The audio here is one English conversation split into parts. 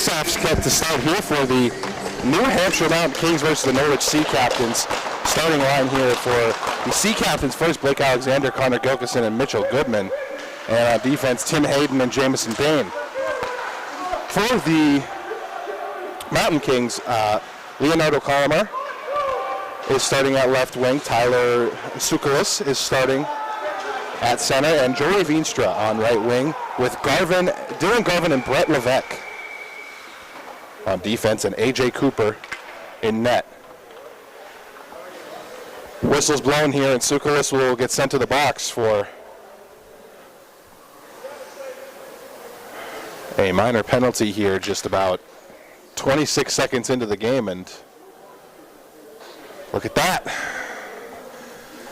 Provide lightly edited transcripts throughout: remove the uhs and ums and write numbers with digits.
Face-offs kept to start here for the New Hampshire Mountain Kings versus the Norwich Sea Captains. Starting line here for the Sea Captains first, Blake Alexander, Connor Gilkison, and Mitchell Goodman. And on defense, Tim Hayden and Jamison Bain. For the Mountain Kings, Leonardo Kalmar is starting at left wing. Tyler Sukalis is starting at center, and Joey Veenstra on right wing with Dylan Garvin and Brett Levesque on defense, and AJ Cooper in net. Whistle's blown here, and Sukalis will get sent to the box for a minor penalty here, just about 26 seconds into the game, and look at that.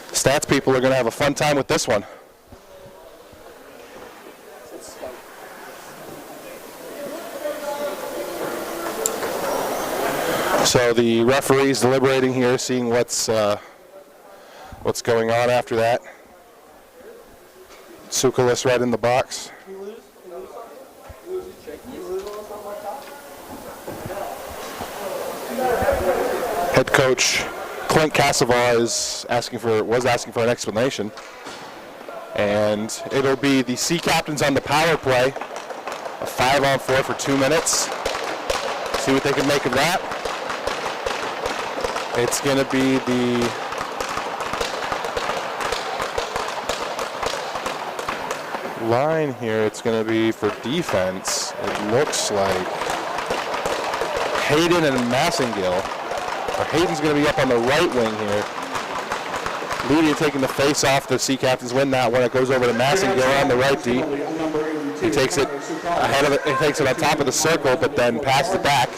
Stats people are going to have a fun time with this one. So the referee's deliberating here, seeing what's going on after that. Sukalis right in the box. Head coach Clint Cassava was asking for an explanation, and it'll be the Sea Captains on the power play, a 5-on-4 for 2 minutes. See what they can make of that. It's going to be the line here. It's going to be for defense. It looks like Hayden and Massengill. Hayden's going to be up on the right wing here. Leading taking the face off. The Sea Captains win that one. It goes over to Massengill on the right D. He takes it ahead of it. He takes it on top of the circle, but then passes it back.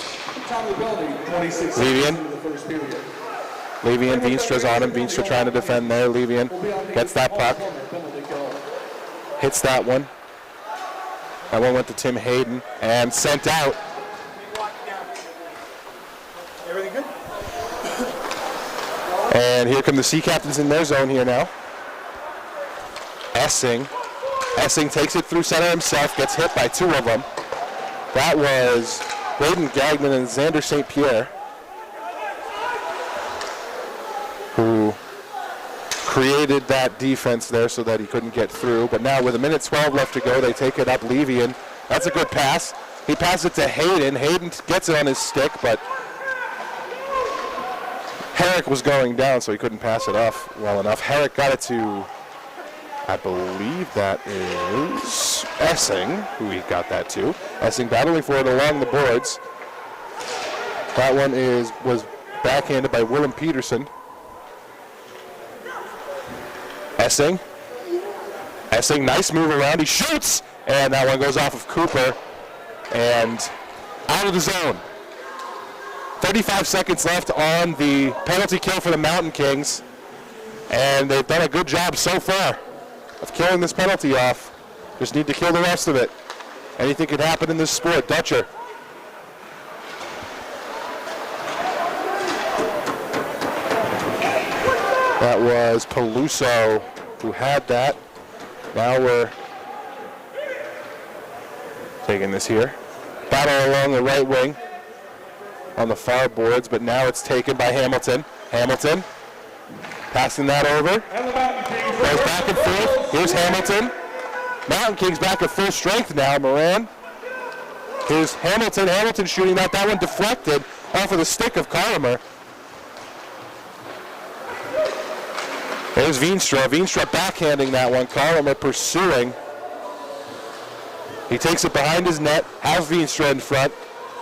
Levian, Veenstra's on him. Veenstra trying to defend there. Levian gets that puck. Hits that one. That one went to Tim Hayden and sent out. Everything good? And here come the Sea Captains in their zone here now. Essing takes it through center himself, gets hit by two of them. That was Braden Gagnon and Xander St. Pierre, who created that defense there so that he couldn't get through. But now with 1:12 left to go, they take it up. Levian, that's a good pass. He passes it to Hayden. Hayden gets it on his stick, but Herrick was going down, so he couldn't pass it off well enough. Herrick got it to, I believe that is Essing, who he got that to. Essing battling for it along the boards. That one was backhanded by Willem Peterson. Essing, nice move around. He shoots, and that one goes off of Cooper and out of the zone. 35 seconds left on the penalty kill for the Mountain Kings, and they've done a good job so far of killing this penalty off. Just need to kill the rest of it. Anything could happen in this sport. Dutcher. That was Peluso who had that. Now we're taking this here. Battle along the right wing on the far boards, but now it's taken by Hamilton. Hamilton passing that over. Goes back and forth. Here's Hamilton. Mountain Kings back at full strength now. Moran. Here's Hamilton. Hamilton shooting that. That one deflected off of the stick of Carlimer. There's Veenstra. Veenstra backhanding that one. Carlimer pursuing. He takes it behind his net. Has Veenstra in front.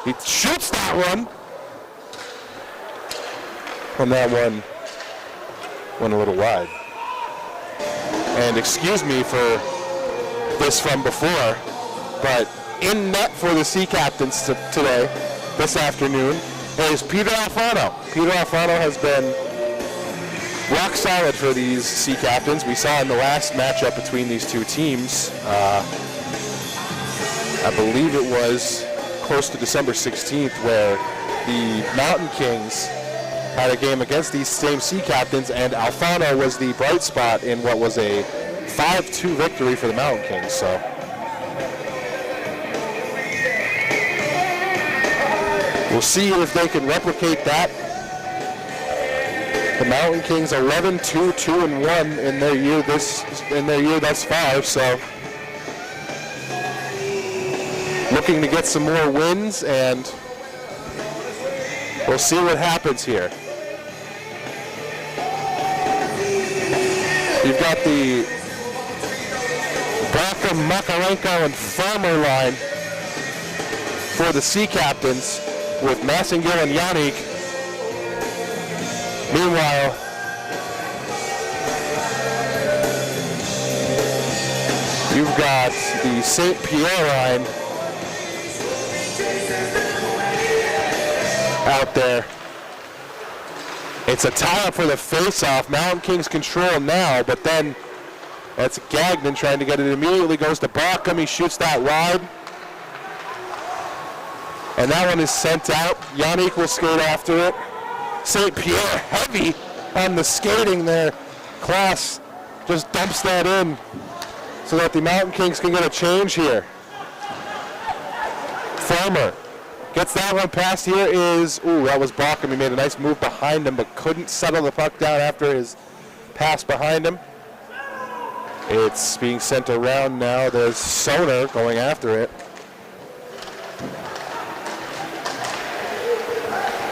He shoots that one. And that one went a little wide. And excuse me for this from before, but in net for the Sea Captains today, this afternoon, is Peter Alfano. Peter Alfano has been rock solid for these Sea Captains. We saw in the last matchup between these two teams, I believe it was close to December 16th, where the Mountain Kings had a game against these same Sea Captains, and Alfano was the bright spot in what was a 5-2 victory for the Mountain Kings. So We'll see if they can replicate that. The Mountain Kings 11-2, 2-1 in their year thus far. So looking to get some more wins, and we'll see what happens here. You've got the Sava Makarenko and Farmer line for the Sea Captains with Massengil and Yannick. Meanwhile, you've got the St. Pierre line out there. It's a tie-up for the face-off. Mountain Kings control now, but then that's Gagnon trying to get it. Immediately goes to Bockham. He shoots that wide. And that one is sent out. Yannick will skate after it. St. Pierre heavy on the skating there. Klaas just dumps that in so that the Mountain Kings can get a change here. Farmer gets that one past. Here is, that was Bockham. He made a nice move behind him, but couldn't settle the puck down after his pass behind him. It's being sent around now. There's Soner going after it.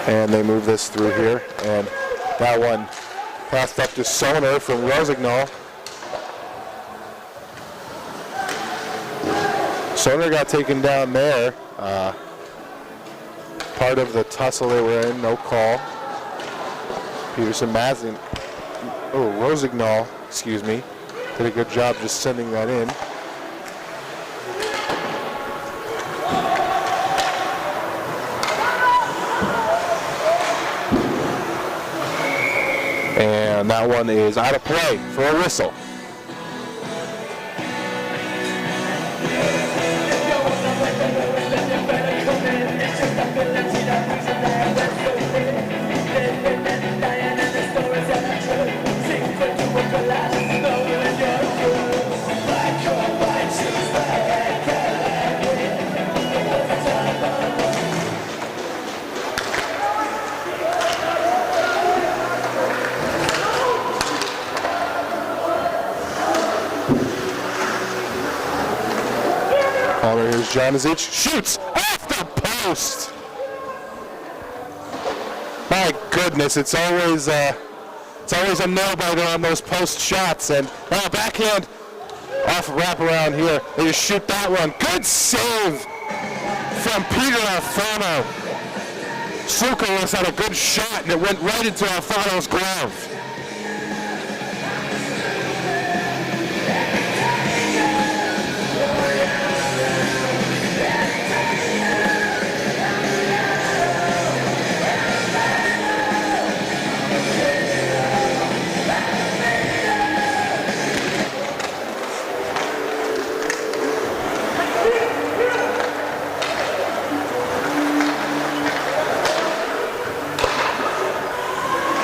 And they move this through here. And that one passed up to Soner from Rosignol. Soner got taken down there. Part of the tussle they were in, no call. Peterson Mazin, Rosignol, excuse me, did a good job just sending that in. And that one is out of play for a whistle. Here's Janazic, shoots off the post. My goodness, it's always a nail-biter on those post shots. And backhand off wraparound here. They just shoot that one. Good save from Peter Alfano. Sukalos had a good shot, and it went right into Alfano's glove.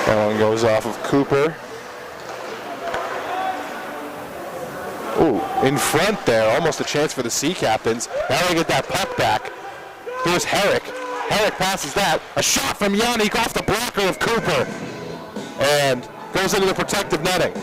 That one goes off of Cooper. In front there, almost a chance for the Sea Captains. Now they get that puck back. Here's Herrick. Herrick passes that. A shot from Yannick off the blocker of Cooper. And goes into the protective netting.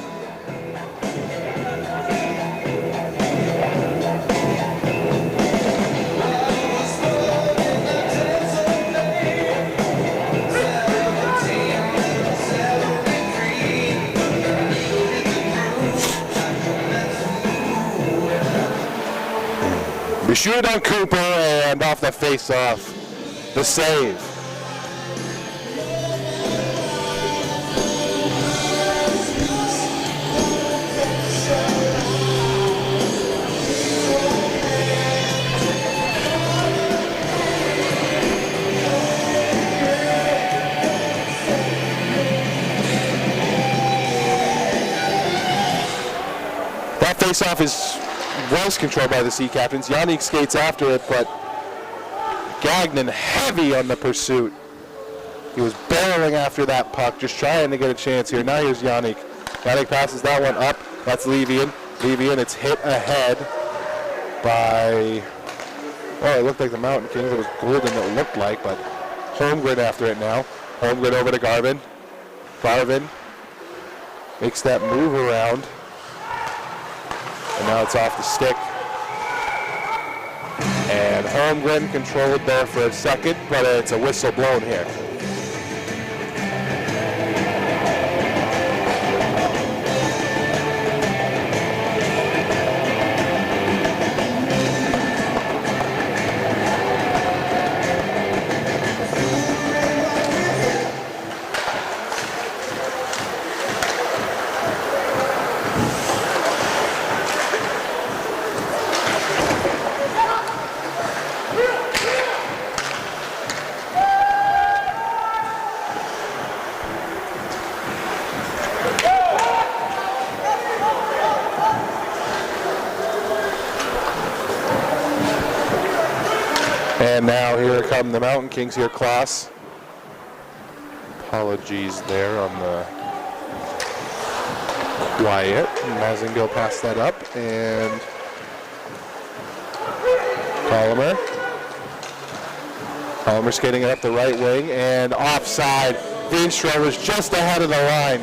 We shoot it on Cooper, and off the face-off, the save. That face-off was controlled by the Sea Captains. Yannick skates after it, but Gagnon heavy on the pursuit. He was barreling after that puck, just trying to get a chance here. Now here's Yannick. Yannick passes that one up. That's Levian. Levian, it's hit ahead by, it looked like the Mountain Kings. It was Golden, it looked like, but Holmgren after it now. Holmgren over to Garvin. Garvin makes that move around. And now it's off the stick. And Holmgren controlled there for a second, but it's a whistle blown here. And now here come the Mountain Kings here, Klaas. Apologies there on the Wyatt. Mazingill passed that up, and Collimer skating it up the right wing, and offside. Veenstra was just ahead of the line.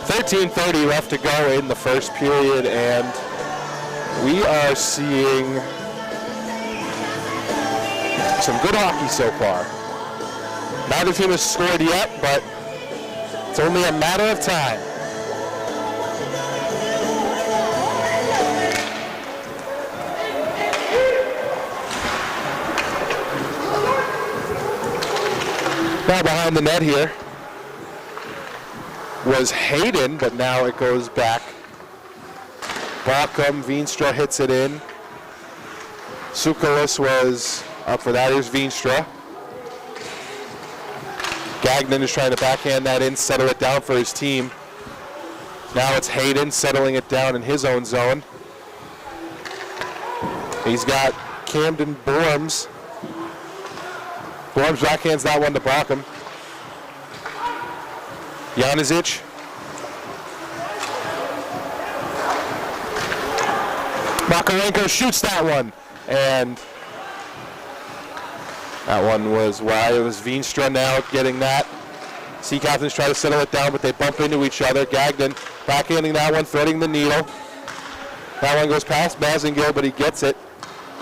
13:30 left to go in the first period, and we are seeing some good hockey so far. Neither team has scored yet, but it's only a matter of time. Now behind the net here was Hayden, but now it goes back. Baucom, Veenstra hits it in. Sukalis was up for that. Here's Veenstra. Gagnon is trying to backhand that in, settle it down for his team. Now it's Hayden settling it down in his own zone. He's got Camden Borms. Borms backhands that one to Baucom. Janizic. Makarenko shoots that one, and that one was wide. It was Veenstra now getting that. Sea Captains try to settle it down, but they bump into each other. Gagnon backhanding that one, threading the needle. That one goes past Mazingill, but he gets it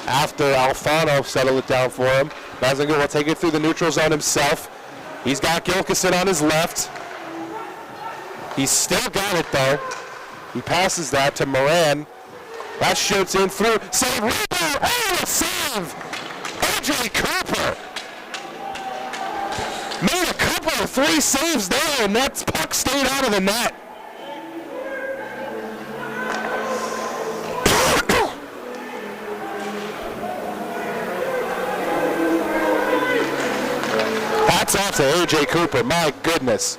after Alfano settled it down for him. Mazingill will take it through the neutral zone himself. He's got Gilkison on his left. He's still got it though. He passes that to Moran. That shoots in through. Save, rebound! Oh, save! AJ Cooper made a couple of 3 saves there, and that puck stayed out of the net. Hats off to AJ Cooper, my goodness.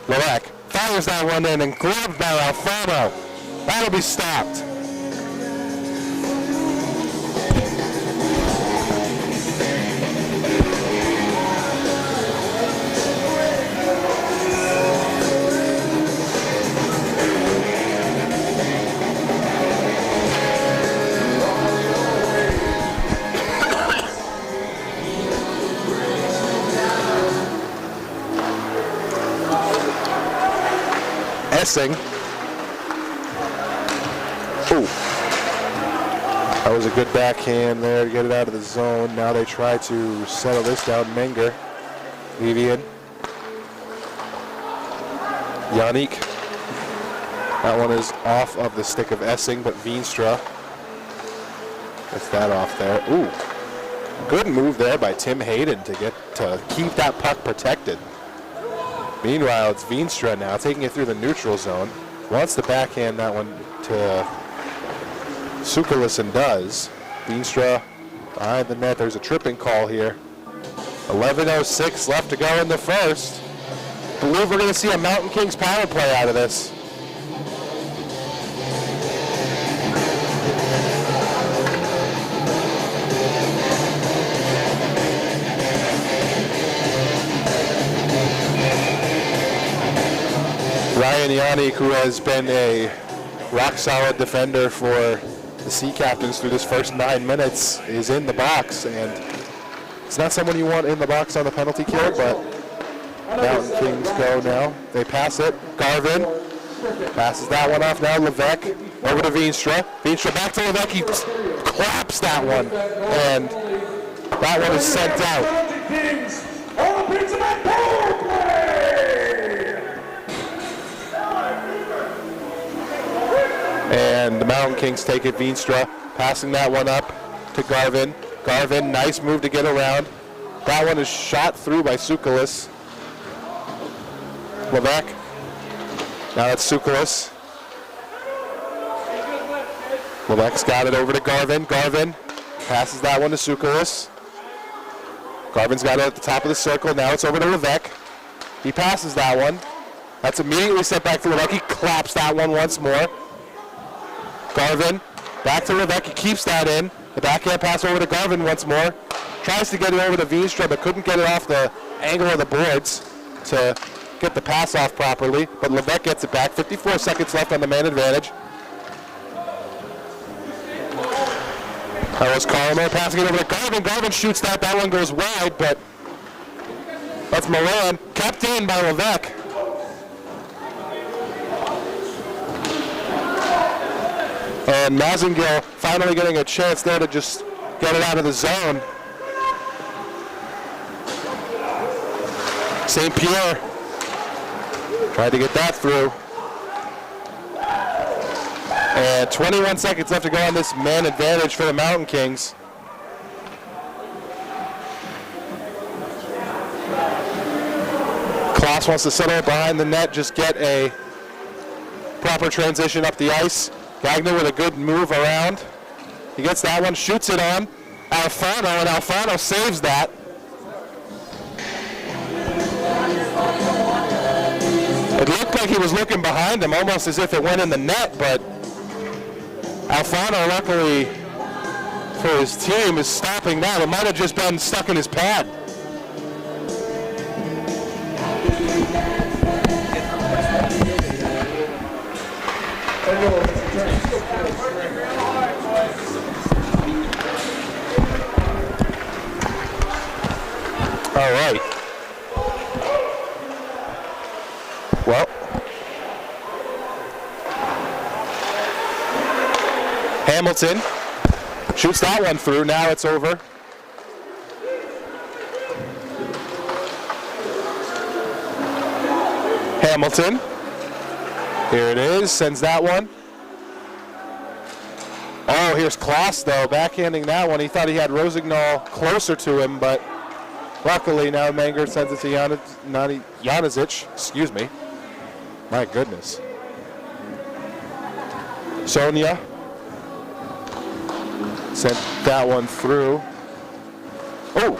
Lorek fires that one in and gloved by Alfano. That'll be stopped. Essing. Ooh. That was a good backhand there to get it out of the zone. Now they try to settle this down. Menger. Vivian. Yannick. That one is off of the stick of Essing, but Veenstra gets that off there. Ooh. Good move there by Tim Hayden to keep that puck protected. Meanwhile, it's Veenstra now taking it through the neutral zone. Wants to backhand that one to Sukalis and does. Veenstra behind the net. There's a tripping call here. 11:06 left to go in the first. I believe we're going to see a Mountain Kings power play out of this. Ryan Yannick, who has been a rock-solid defender for the Sea Captains through this first 9 minutes, is in the box, and It's not someone you want in the box on the penalty kill, but Mountain Kings go now. They pass it. Garvin passes that one off now. Levesque over to Veenstra. Veenstra back to Levesque. He claps that one, and that one is sent out. And the Mountain Kings take it. Veenstra passing that one up to Garvin. Garvin, nice move to get around. That one is shot through by Tsoukalis. Levesque. Now that's Tsoukalis. Levesque's got it over to Garvin. Garvin passes that one to Tsoukalis. Garvin's got it at the top of the circle. Now it's over to Levesque. He passes that one. That's immediately sent back to Levesque. He claps that one once more. Garvin back to Levesque. He keeps that in. The backhand pass over to Garvin once more. Tries to get it over to Veenstra, but couldn't get it off the angle of the boards to get the pass off properly. But Levesque gets it back. 54 seconds left on the man advantage. Carlos Carlo passing it over to Garvin. Garvin shoots that. That one goes wide, but that's Moran. Kept in by Levesque. And Mazingill finally getting a chance there to just get it out of the zone. St. Pierre tried to get that through. And 21 seconds left to go on this man advantage for the Mountain Kings. Klaas wants to settle it behind the net, just get a proper transition up the ice. Gagner with a good move around. He gets that one, shoots it on Alfano, and Alfano saves that. It looked like he was looking behind him, almost as if it went in the net, but Alfano, luckily for his team, is stopping that. It might have just been stuck in his pad. All right. Well, Hamilton shoots that one through. Now it's over. Hamilton. Here it is. Sends that one. Oh, here's Klaas, though, backhanding that one. He thought he had Rosignol closer to him, but luckily now Manger sends it to Janizic. Excuse me. My goodness. Sonia sent that one through. Oh!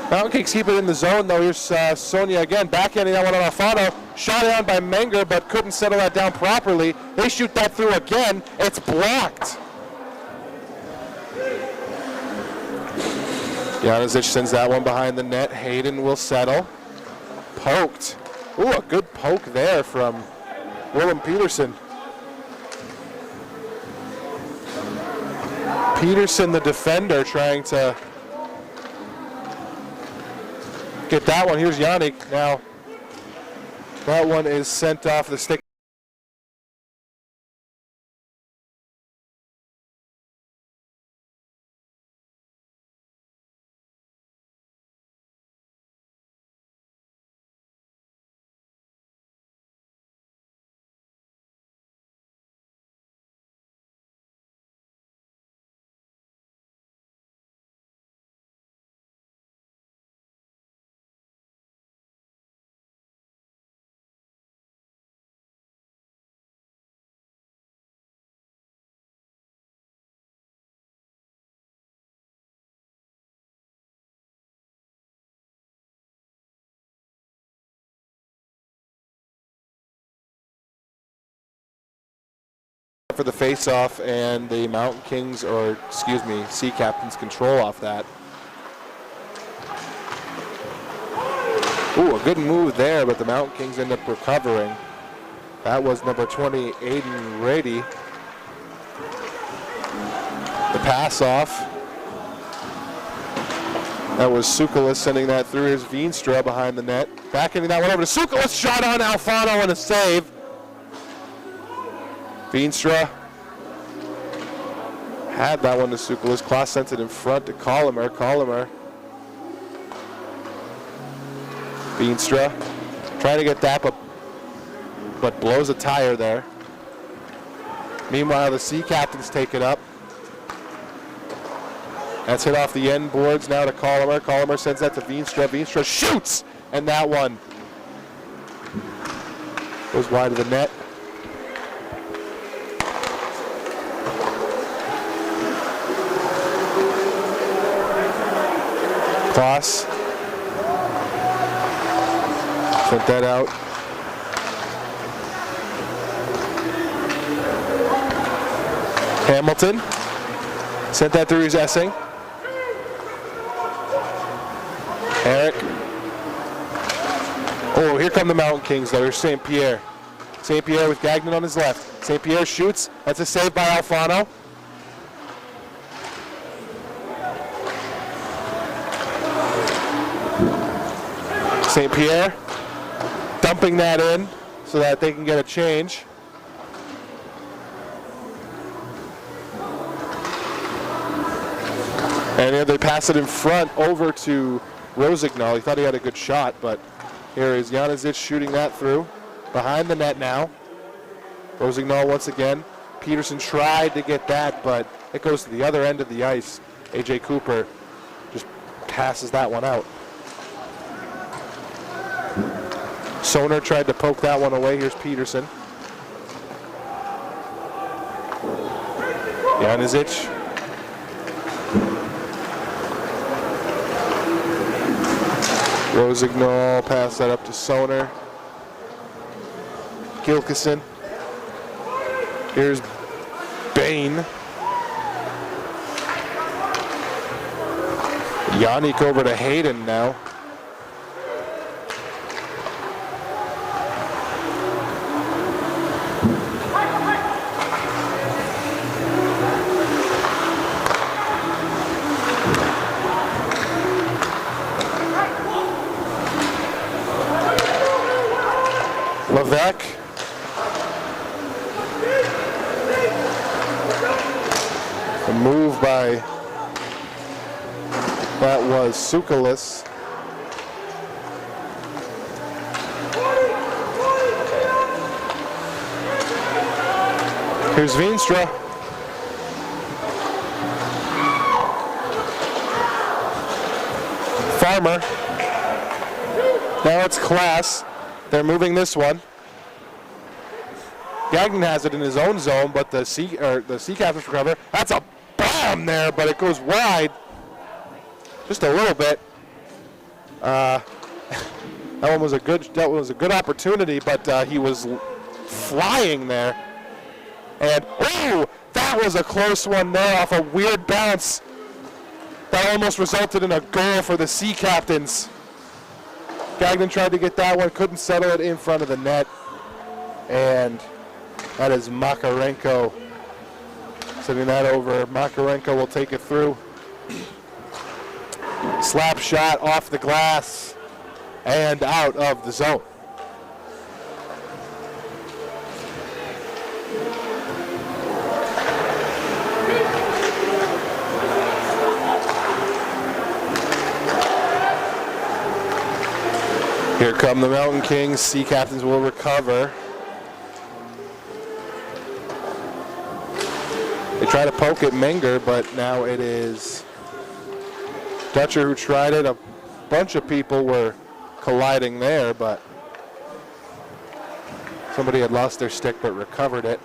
Mountain Kings keep it in the zone, though. Here's Sonia again, backhanding that one on Alfano. Shot down by Menger, but couldn't settle that down properly. They shoot that through again. It's blocked. Janizic sends that one behind the net. Hayden will settle. Poked. Ooh, a good poke there from Willem Peterson. Peterson, the defender, trying to get that one. Here's Yannick. Now, that one is sent off the stick. For the face-off, and the Mountain Kings, or excuse me, Sea Captains control off that. Ooh, a good move there, but the Mountain Kings end up recovering. That was number 20, Aiden Rady. The pass off. That was Sukalis sending that through. Here's Veenstra behind the net. Backing that one over to Sukalis. Shot on Alfano and a save. Veenstra had that one to Sukalis. Klaas sent it in front to Colomer. Veenstra trying to get that, but blows a tire there. Meanwhile, the Sea Captains take it up. That's hit off the end boards now to Colomer. Colomer sends that to Veenstra. Veenstra shoots, and that one goes wide of the net. Klaas sent that out. Hamilton sent that through his Essing. Eric. Oh, here come the Mountain Kings though. Here's St. Pierre. St. Pierre with Gagnon on his left. St. Pierre shoots. That's a save by Alfano. St. Pierre dumping that in so that they can get a change. And they pass it in front over to Rosignol. He thought he had a good shot, but here is Janizic shooting that through. Behind the net now. Rosignol once again. Peterson tried to get that, but it goes to the other end of the ice. A.J. Cooper just passes that one out. Soner tried to poke that one away. Here's Peterson. Janizic. Rosignol pass that up to Soner. Gilkison. Here's Bain. Yannick over to Hayden now. Levesque. A move by, that was Sukalis. Here's Veenstra. Farmer. Now it's Klaas. They're moving this one. Gagnon has it in his own zone, but the Sea Captains recover. That's a bomb there, but it goes wide just a little bit. That was a good opportunity, but he was flying there. And oh, that was a close one there off a weird bounce. That almost resulted in a goal for the Sea Captains. Gagnon tried to get that one, couldn't settle it in front of the net. And that is Makarenko sending that over. Makarenko will take it through. Slap shot off the glass and out of the zone. Here come the Mountain Kings. Sea Captains will recover. They try to poke at Menger, but now it is Dutcher who tried it. A bunch of people were colliding there, but somebody had lost their stick but recovered it.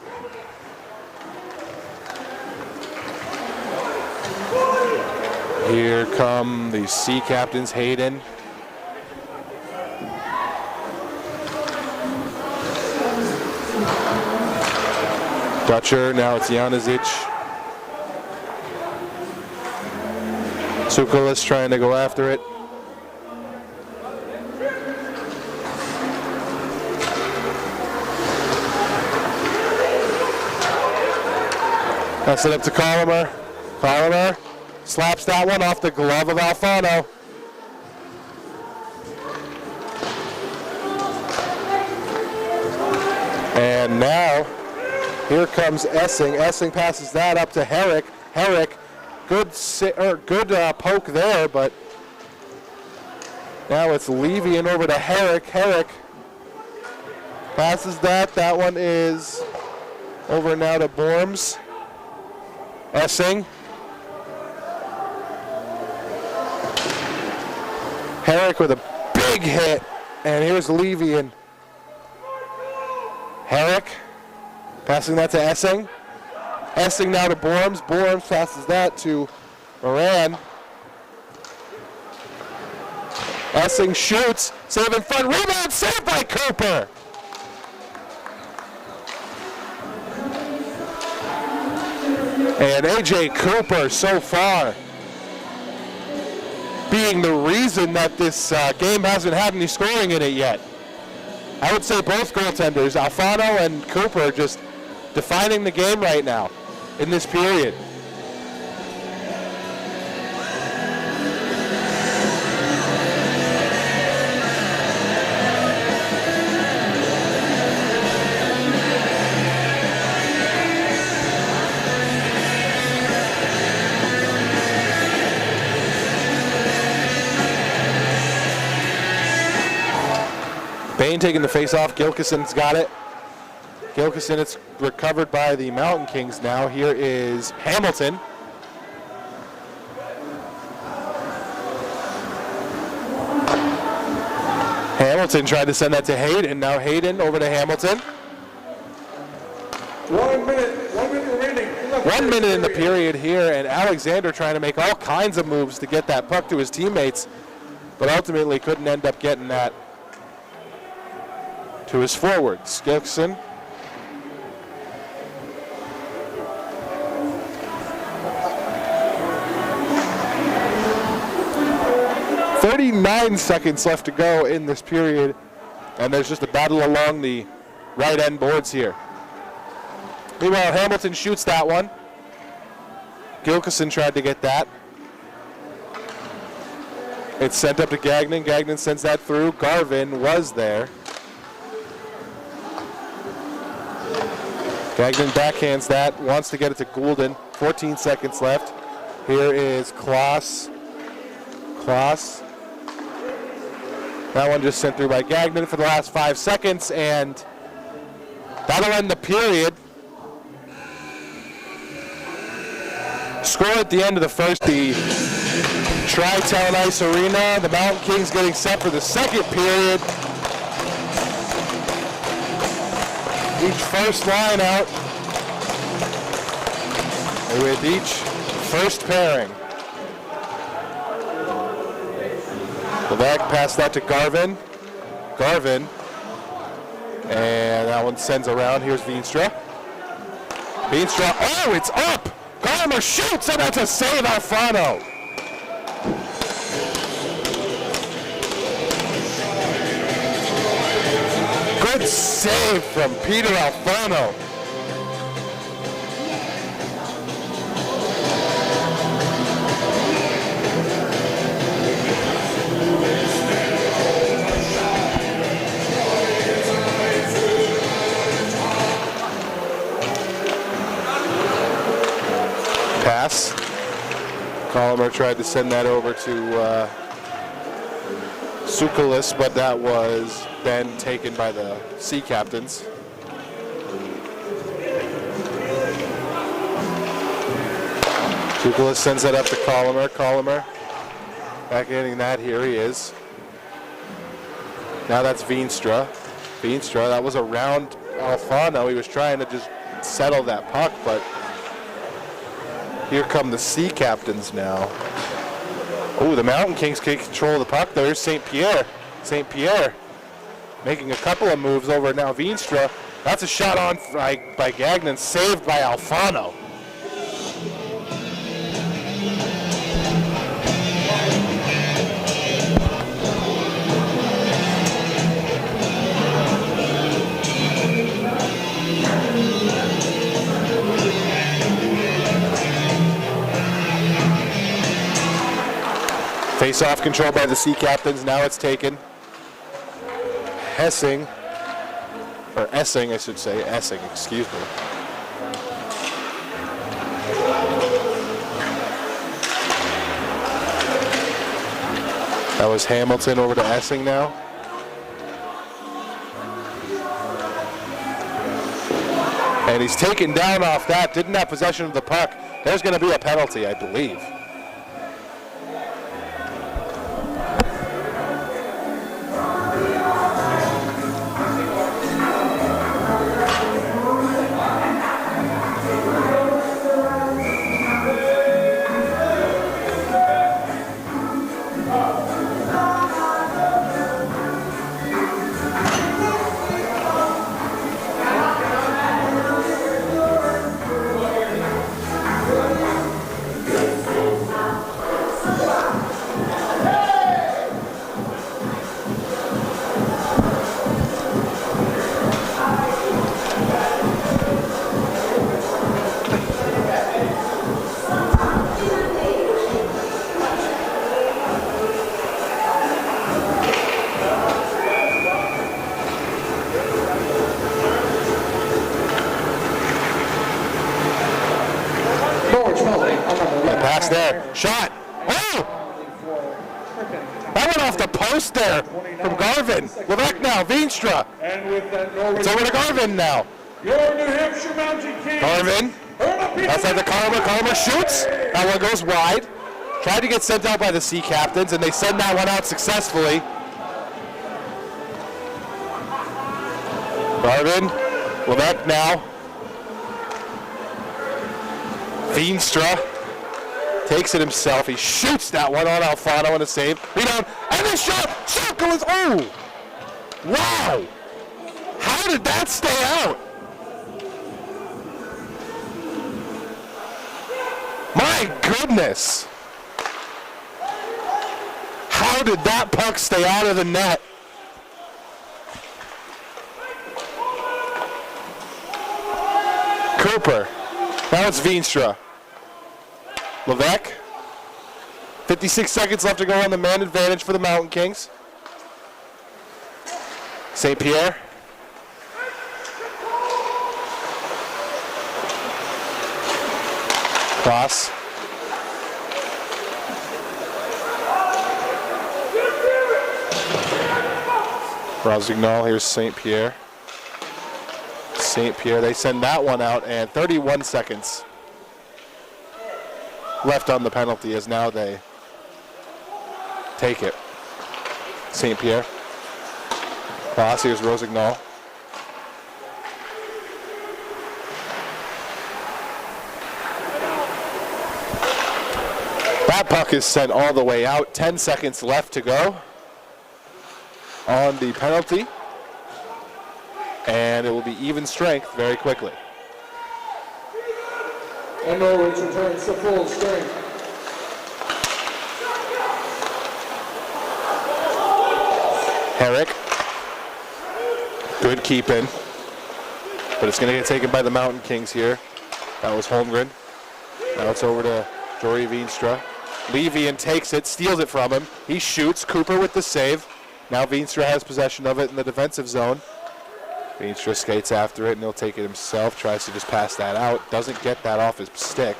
Here come the Sea Captains, Hayden. Dutcher, now it's Janizic. Sukalis trying to go after it. Pass it up to Colomer. Colomer Slaps that one off the glove of Alfano. And now, here comes Essing. Essing passes that up to Herrick. Herrick, good poke there, but now it's Levy and over to Herrick. Herrick passes that. That one is over now to Borms. Essing. Herrick with a big hit. And here's Levy and Herrick passing that to Essing. Essing now to Borms. Borms passes that to Moran. Essing shoots. Save in front. Rebound saved by Cooper. And A.J. Cooper so far being the reason that this game hasn't had any scoring in it yet. I would say both goaltenders, Alfano and Cooper, are just defining the game right now in this period. Bain taking the face off. Gilkison's got it. Gilkison, it's recovered by the Mountain Kings now. Here is Hamilton. Hamilton tried to send that to Hayden. Now Hayden over to Hamilton. 1 minute remaining. 1 minute in the period here, and Alexander trying to make all kinds of moves to get that puck to his teammates, but ultimately couldn't end up getting that to his forwards. Gibson. .39 left to go in this period, and there's just a battle along the right end boards here. Meanwhile, Hamilton shoots that one. Gilkison tried to get that. It's sent up to Gagnon. Gagnon sends that through. Garvin was there. Gagnon backhands that, wants to get it to Goulden. 14 seconds left. Here is Kloss. Kloss. That one just sent through by Gagnon for the last 5 seconds, and that'll end the period. Score at the end of the first, the Tri-Town Ice Arena. The Mountain Kings getting set for the second period. Each first line out with each first pairing. Levac passed that to Garvin. Garvin. And that one sends around. Here's Veenstra. Veenstra. Oh, it's up! Garmer shoots, and that's a save, Alfano. Good save from Peter Alfano. Pass. Colomer tried to send that over to Tsoukalis, but that was then taken by the Sea Captains. Tsoukalis sends that up to Colomer. Colomer back hitting that. Here he is. Now that's Veenstra. Veenstra, that was around Alfano. He was trying to just settle that puck, but here come the Sea Captains now. Oh, the Mountain Kings take control of the puck. There's St. Pierre. St. Pierre making a couple of moves over now. Veenstra. That's a shot on by Gagnon, saved by Alfano. Face-off control by the Sea Captains. Now it's taken. Essing, I should say. Essing, excuse me. That was Hamilton over to Essing now. And he's taken down off that. Didn't have possession of the puck. There's going to be a penalty, I believe. Pass there. Shot. Oh! That went off the post there from Garvin. Levesque now. Veenstra. And with that Norwich, It's over to Garvin now. your New Hampshire Mountain Kings. Garvin. Outside the Karma. Karma shoots. That one goes wide. Tried to get sent out by the Sea Captains, and they send that one out successfully. Garvin. Levesque now. Veenstra. Takes it himself. He shoots that one on Alfano and a save. Rebound. And the shot. Shot goes. Oh! Wow! How did that stay out? My goodness. How did that puck stay out of the net? Cooper. Now it's Veenstra. Levesque. 56 seconds left to go on the man advantage for the Mountain Kings. St. Pierre. Cross. Rosignol, here's St. Pierre. St. Pierre, they send that one out, and 31 seconds left on the penalty as now they take it. St. Pierre. Cross, here's Rosignol. That puck is sent all the way out. 10 seconds left to go on the penalty. And it will be even strength very quickly. And Norwich returns to full strength. Herrick. Good keep-in. But it's going to get taken by the Mountain Kings here. That was Holmgren. Now it's over to Jory Veenstra. Levian takes it, steals it from him. He shoots. Cooper with the save. Now Veenstra has possession of it in the defensive zone. Veenstra skates after it, and he'll take it himself. Tries to just pass that out. Doesn't get that off his stick.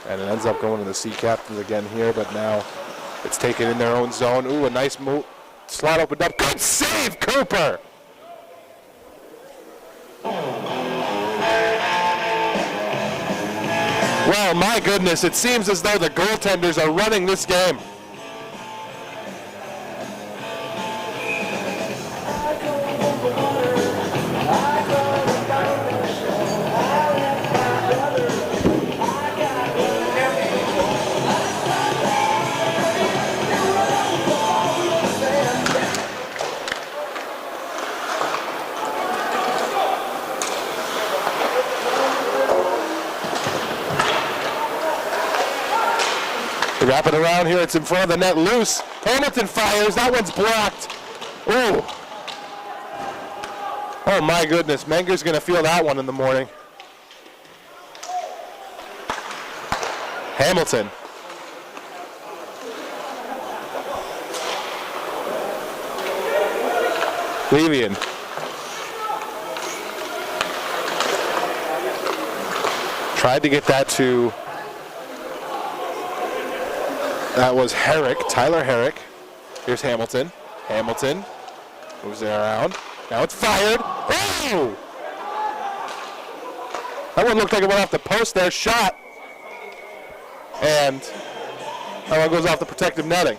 And it ends up going to the Sea Captains again here, but now it's taken in their own zone. Ooh, a nice move. Slot opened up. Good save, Cooper! Well, my goodness, it seems as though the goaltenders are running this game. Wrap it around here. It's in front of the net, loose. Hamilton fires. That one's blocked. Ooh. Oh, my goodness. Menger's going to feel that one in the morning. Hamilton. Levian. Tried to get that to, that was Herrick, Tyler Herrick. Here's Hamilton. Hamilton moves it around. Now it's fired. Oh! That one looked like it went off the post there. Shot. And that one goes off the protective netting.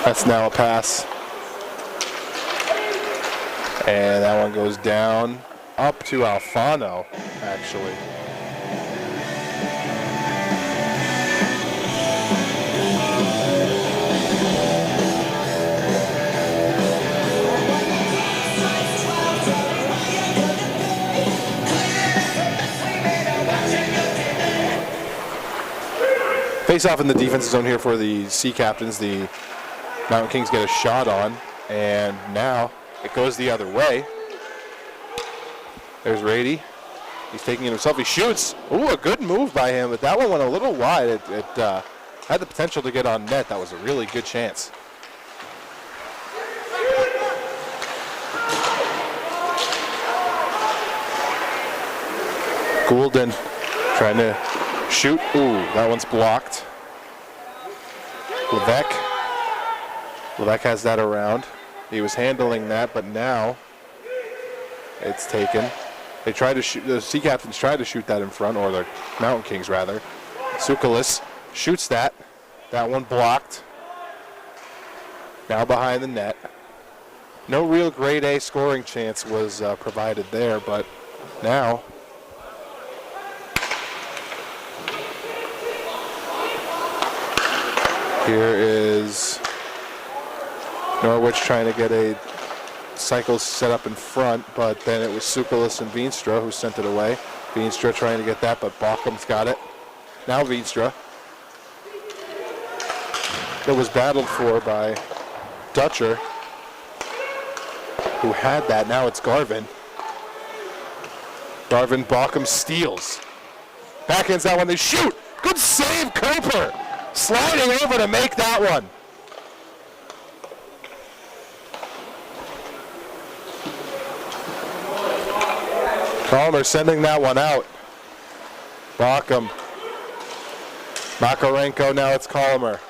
That's now a pass. And that one goes down, up to Alfano, actually. Face off in the defensive zone here for the Sea Captains. The Mountain Kings get a shot on, and now it goes the other way. There's Rady. He's taking it himself. He shoots. Ooh, a good move by him, but that one went a little wide. It had the potential to get on net. That was a really good chance. Goulden trying to shoot. Ooh, that one's blocked. Levesque has that around. He was handling that, but now it's taken. They tried to shoot, the Sea Captains tried to shoot that in front, or the Mountain Kings rather. Tsoukalis shoots that. That one blocked. Now behind the net. No real grade A scoring chance was provided there, but now here is Norwich trying to get a cycle set up in front, but then it was Tsoukalis and Veenstra who sent it away. Veenstra trying to get that, but Baucom's got it. Now Veenstra. It was battled for by Dutcher, who had that. Now it's Garvin. Garvin, Baucom steals. Backhands that one, they shoot! Good save, Cooper! Sliding over to make that one. Calmer sending that one out. Baucom. Makarenko, now it's Calmer.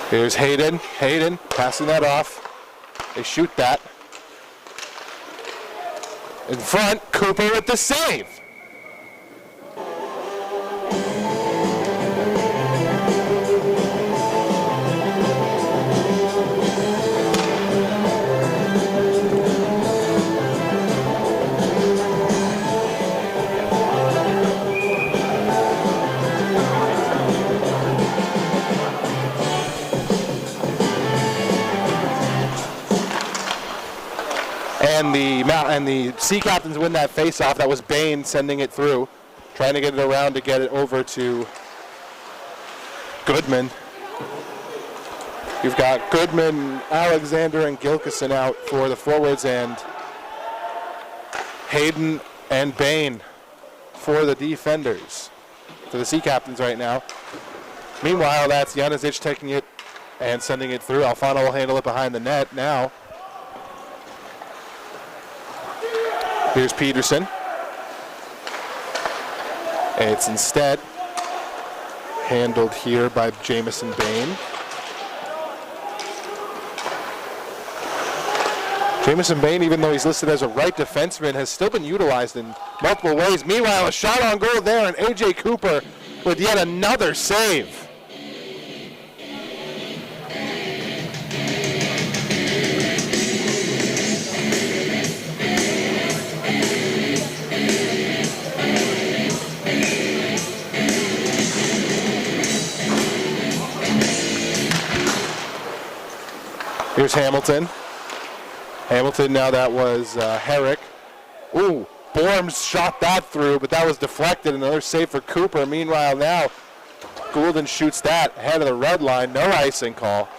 Here's Hayden. Hayden passing that off. They shoot that. In front, Cooper with the save. And the Sea Captains win that face-off. That was Bain sending it through, trying to get it around to get it over to Goodman. You've got Goodman, Alexander, and Gilkison out for the forwards, and Hayden and Bain for the defenders, for the Sea Captains right now. Meanwhile, that's Janizic taking it and sending it through. Alfano will handle it behind the net now. Here's Peterson. It's instead handled here by Jamison Bain. Jamison Bain, even though he's listed as a right defenseman, has still been utilized in multiple ways. Meanwhile, a shot on goal there, and A.J. Cooper with yet another save. Here's Hamilton. Hamilton, now that was Herrick. Ooh, Borms shot that through, but that was deflected. Another save for Cooper. Meanwhile, now Goulden shoots that ahead of the red line. No icing call.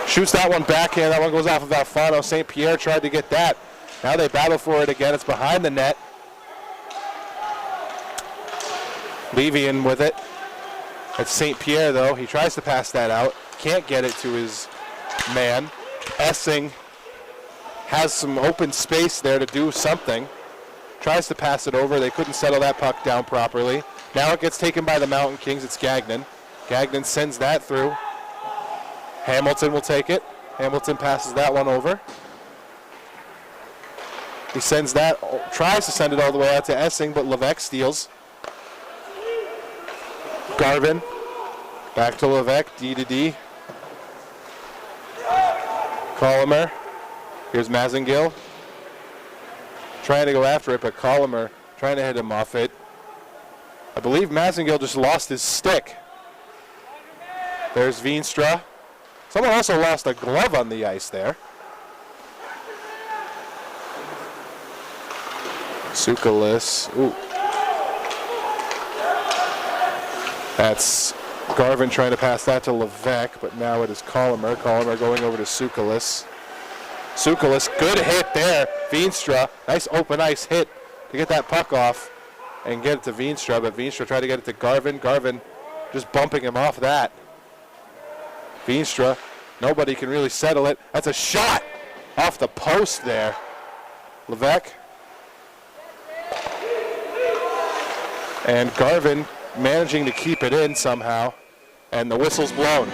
Shoots that one backhand. That one goes off of Alfano. St. Pierre tried to get that. Now they battle for it again. It's behind the net. Levian with it. It's St. Pierre, though. He tries to pass that out. Can't get it to his man. Essing has some open space there to do something. Tries to pass it over. They couldn't settle that puck down properly. Now it gets taken by the Mountain Kings. It's Gagnon. Gagnon sends that through. Hamilton will take it. Hamilton passes that one over. He sends that, tries to send it all the way out to Essing, but Levesque steals. Garvin, back to Levesque, D to D. Colomer, here's Mazengill. Trying to go after it, but Colomer trying to hit him off it. I believe Mazengill just lost his stick. There's Veenstra. Someone also lost a glove on the ice there. Sukalis. Ooh. That's Garvin trying to pass that to Levesque, but now it is Colomer. Colomer going over to Sukalis. Sukalis, good hit there. Veenstra, nice open ice hit to get that puck off and get it to Veenstra, but Veenstra tried to get it to Garvin. Garvin just bumping him off that. Veenstra, nobody can really settle it. That's a shot off the post there. Levesque. And Garvin managing to keep it in somehow, and the whistle's blown.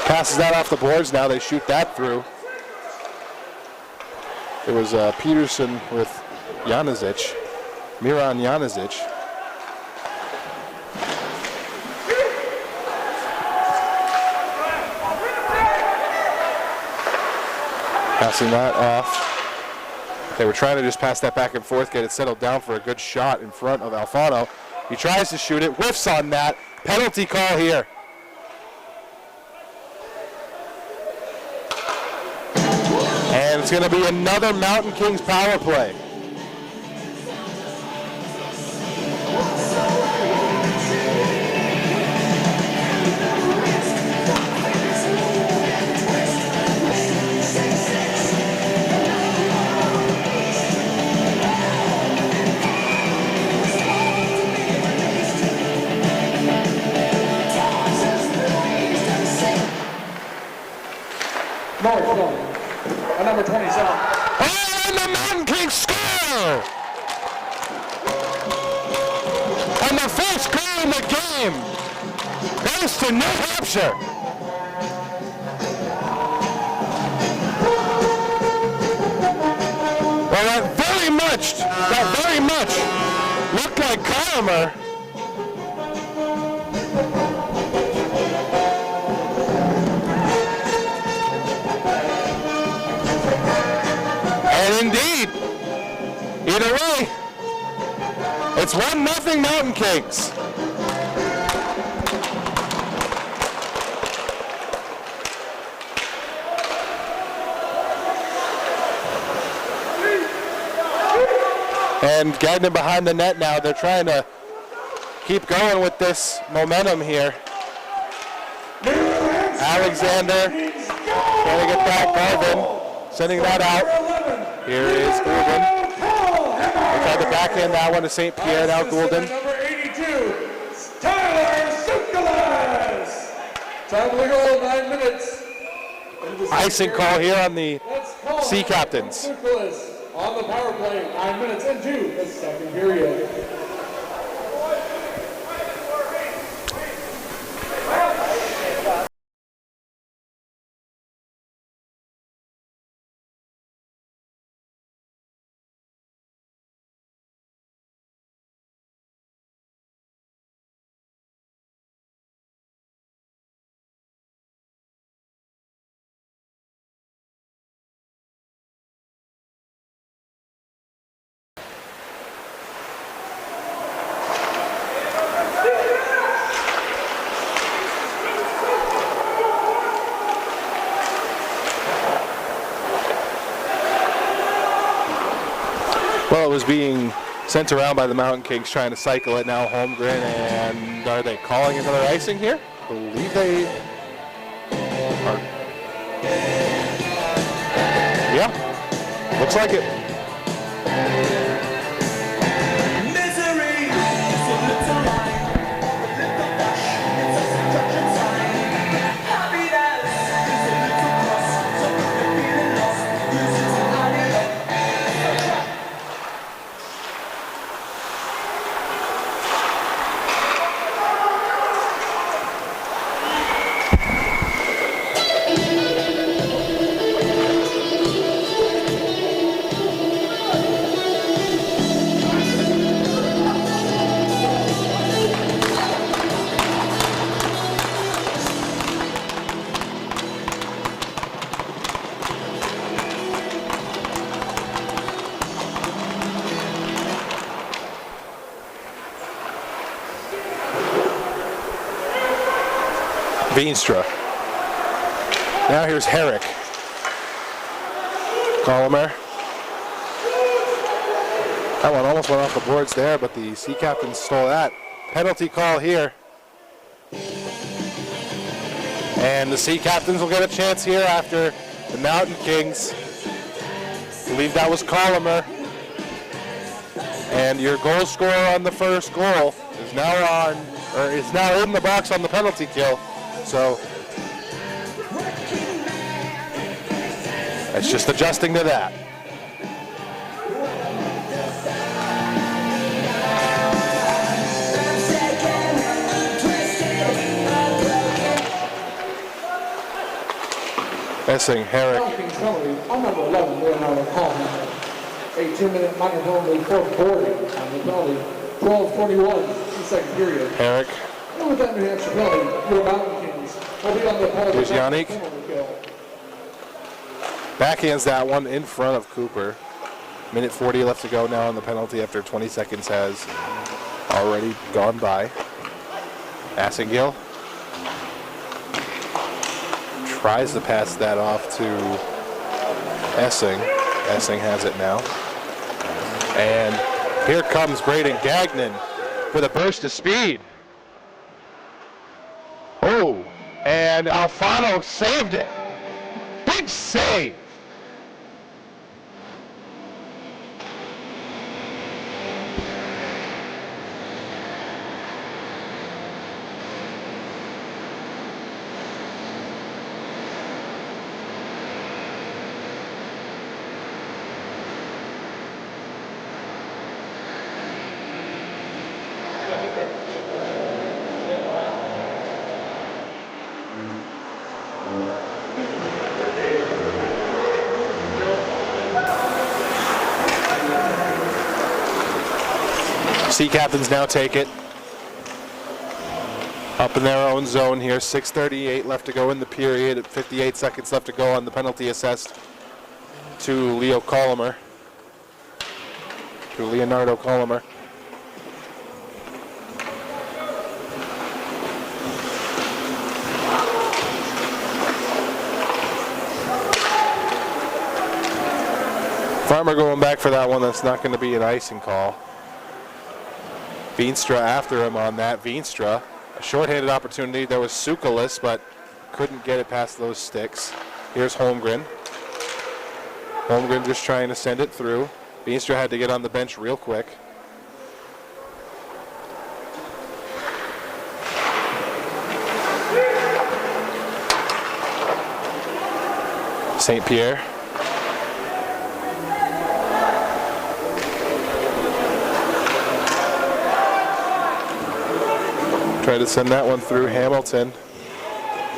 Passes that off the boards. Now they shoot that through. It was Peterson with Janizic, Miran Janizic. Passing that off. They were trying to just pass that back and forth, get it settled down for a good shot in front of Alfano. He tries to shoot it, whiffs on that. Penalty call here. And it's going to be another Mountain Kings power play. Norwich number 27. Oh, and the Mountain Kings score! And the first goal in the game goes to New Hampshire. Well, that very much looked like Colomer. And indeed, either way, it's 1-0 Mountain Kings. And Gagnon behind the net now. They're trying to keep going with this momentum here. Alexander trying to get that. Garvin sending that out. Here is Goulden. They tried to backhand that one to St. Pierre. Now Goulden. Number 82, Tyler Sukalas. Time to go, 9 minutes. Icing call here on the Sea Captains. On the power play, 9 minutes into the second period. Well, it was being sent around by the Mountain Kings trying to cycle it now. Holmgren, and are they calling another icing here? I believe they are. Yeah, looks like it. Veenstra. Now here's Herrick. Colomer. That one almost went off the boards there, but the Sea Captains stole that. Penalty call here. And the Sea Captains will get a chance here after the Mountain Kings. I believe that was Colomer. And your goal scorer on the first goal is now in the box on the penalty kill. So it's just adjusting to that. Essing, Herrick. On number 11, Leonardo Coleman. A 2-minute minor penalty for boarding on the penalty. 12:41 in the second period. Herrick. And with that New Hampshire penalty, your Mountain Kings will be on the penalty. Here's Yannick. Penalty kill. Backhands that one in front of Cooper. Minute 40 left to go now on the penalty after 20 seconds has already gone by. Assingill tries to pass that off to Essing. Essing has it now. And here comes Braden Gagnon with a burst of speed. Oh, and Alfano saved it. Big save. Sea Captains now take it. Up in their own zone here. 6:38 left to go in the period. 58 seconds left to go on the penalty assessed to Leonardo Colomer. Farmer going back for that one. That's not going to be an icing call. Veenstra after him on that. Veenstra, a shorthanded opportunity. There was Sukalis, but couldn't get it past those sticks. Here's Holmgren. Holmgren just trying to send it through. Veenstra had to get on the bench real quick. St. Pierre. Try to send that one through Hamilton.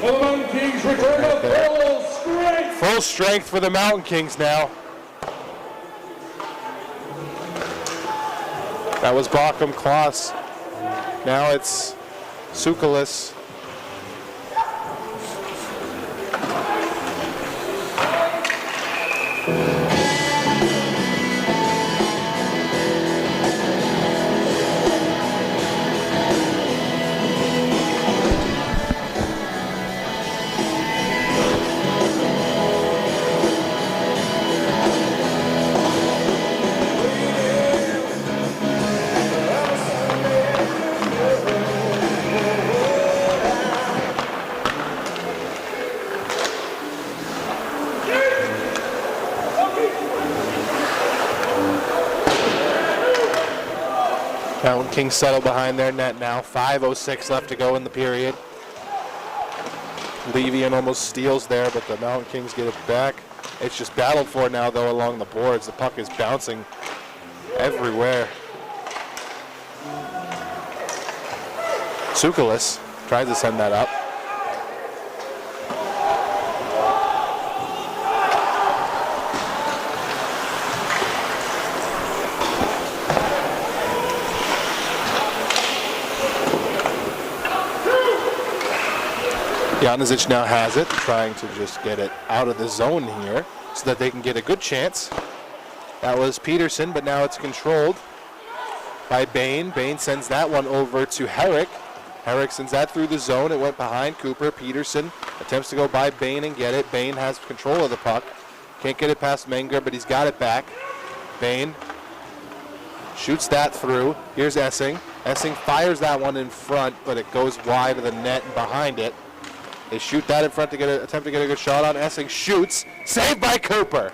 The Mountain Kings return to full strength. Full strength for the Mountain Kings now. That was Bauckham Kloss. Now it's Sukalis. Mountain Kings settle behind their net now. 5:06 left to go in the period. Levian almost steals there, but the Mountain Kings get it back. It's just battled for now, though, along the boards. The puck is bouncing everywhere. Sukalis tries to send that up. Janizic now has it, trying to just get it out of the zone here so that they can get a good chance. That was Peterson, but now it's controlled by Bain. Bain sends that one over to Herrick. Herrick sends that through the zone. It went behind Cooper. Peterson attempts to go by Bain and get it. Bain has control of the puck. Can't get it past Menger, but he's got it back. Bain shoots that through. Here's Essing. Essing fires that one in front, but it goes wide of the net and behind it. They shoot that in front to attempt to get a good shot on. Essing shoots. Saved by Cooper.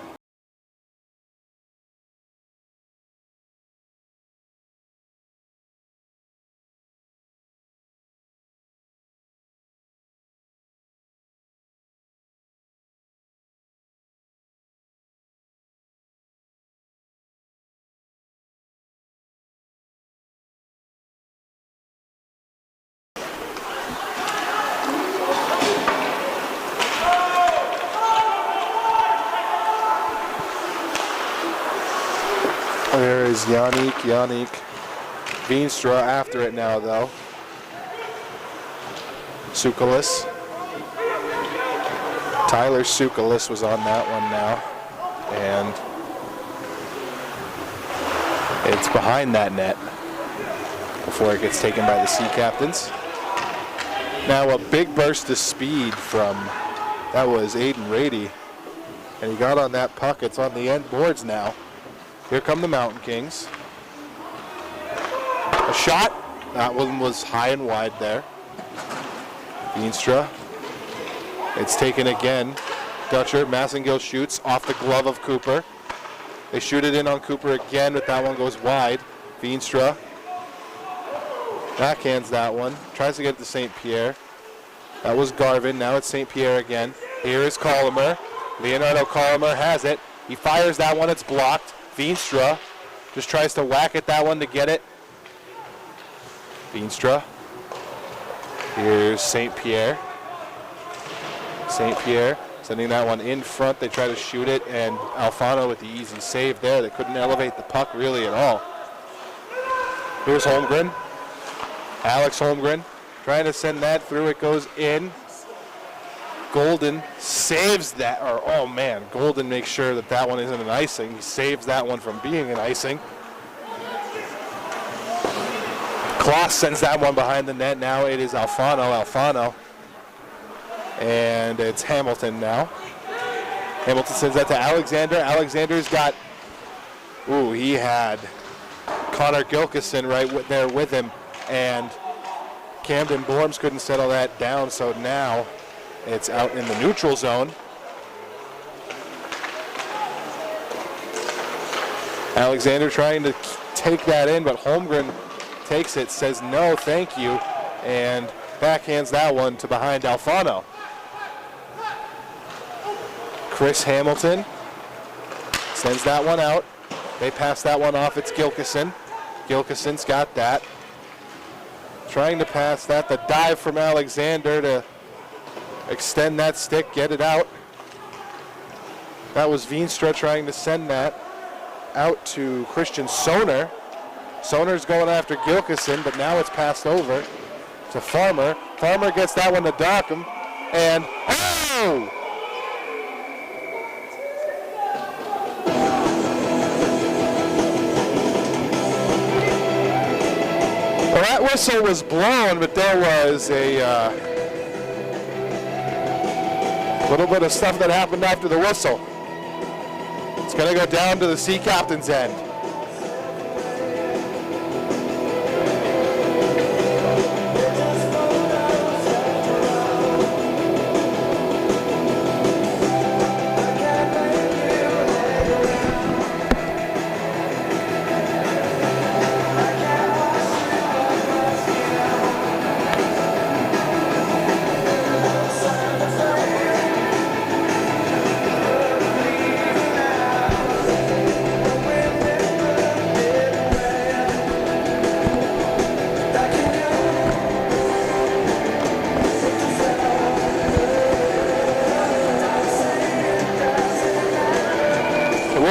There is Yannick Veenstra after it now, though. Sukalis. Tyler Sukalis was on that one now. And it's behind that net before it gets taken by the Sea Captains. Now a big burst of speed from, that was Aiden Rady. And he got on that puck. It's on the end boards now. Here come the Mountain Kings. A shot. That one was high and wide there. Veenstra. It's taken again. Dutcher. Massengill shoots off the glove of Cooper. They shoot it in on Cooper again, but that one goes wide. Veenstra backhands that one. Tries to get it to St. Pierre. That was Garvin. Now it's St. Pierre again. Here is Colomer. Leonardo Colomer has it. He fires that one. It's blocked. Veenstra just tries to whack at that one to get it. Veenstra. Here's St. Pierre. St. Pierre sending that one in front. They try to shoot it, and Alfano with the easy save there. They couldn't elevate the puck really at all. Here's Holmgren. Alex Holmgren trying to send that through. It goes in. Golden saves that, or oh man, Golden makes sure that that one isn't an icing. He saves that one from being an icing. Kloss sends that one behind the net. Now it is Alfano. And it's Hamilton now. Hamilton sends that to Alexander. Alexander's got, he had Connor Gilkison right there with him. And Camden Borms couldn't settle that down, so now it's out in the neutral zone. Alexander trying to take that in, but Holmgren takes it, says no, thank you, and backhands that one to behind Alfano. Chris Hamilton sends that one out. They pass that one off. It's Gilkison. Gilkison's got that. trying to pass that. The dive from Alexander to extend that stick, get it out. That was Veenstra trying to send that out to Christian Soner. Soner's going after Gilkison, but now it's passed over to Farmer. Farmer gets that one to Dockham, and oh! Well, that whistle was blown, but there was a little bit of stuff that happened after the whistle. It's going to go down to the Sea Captains' end.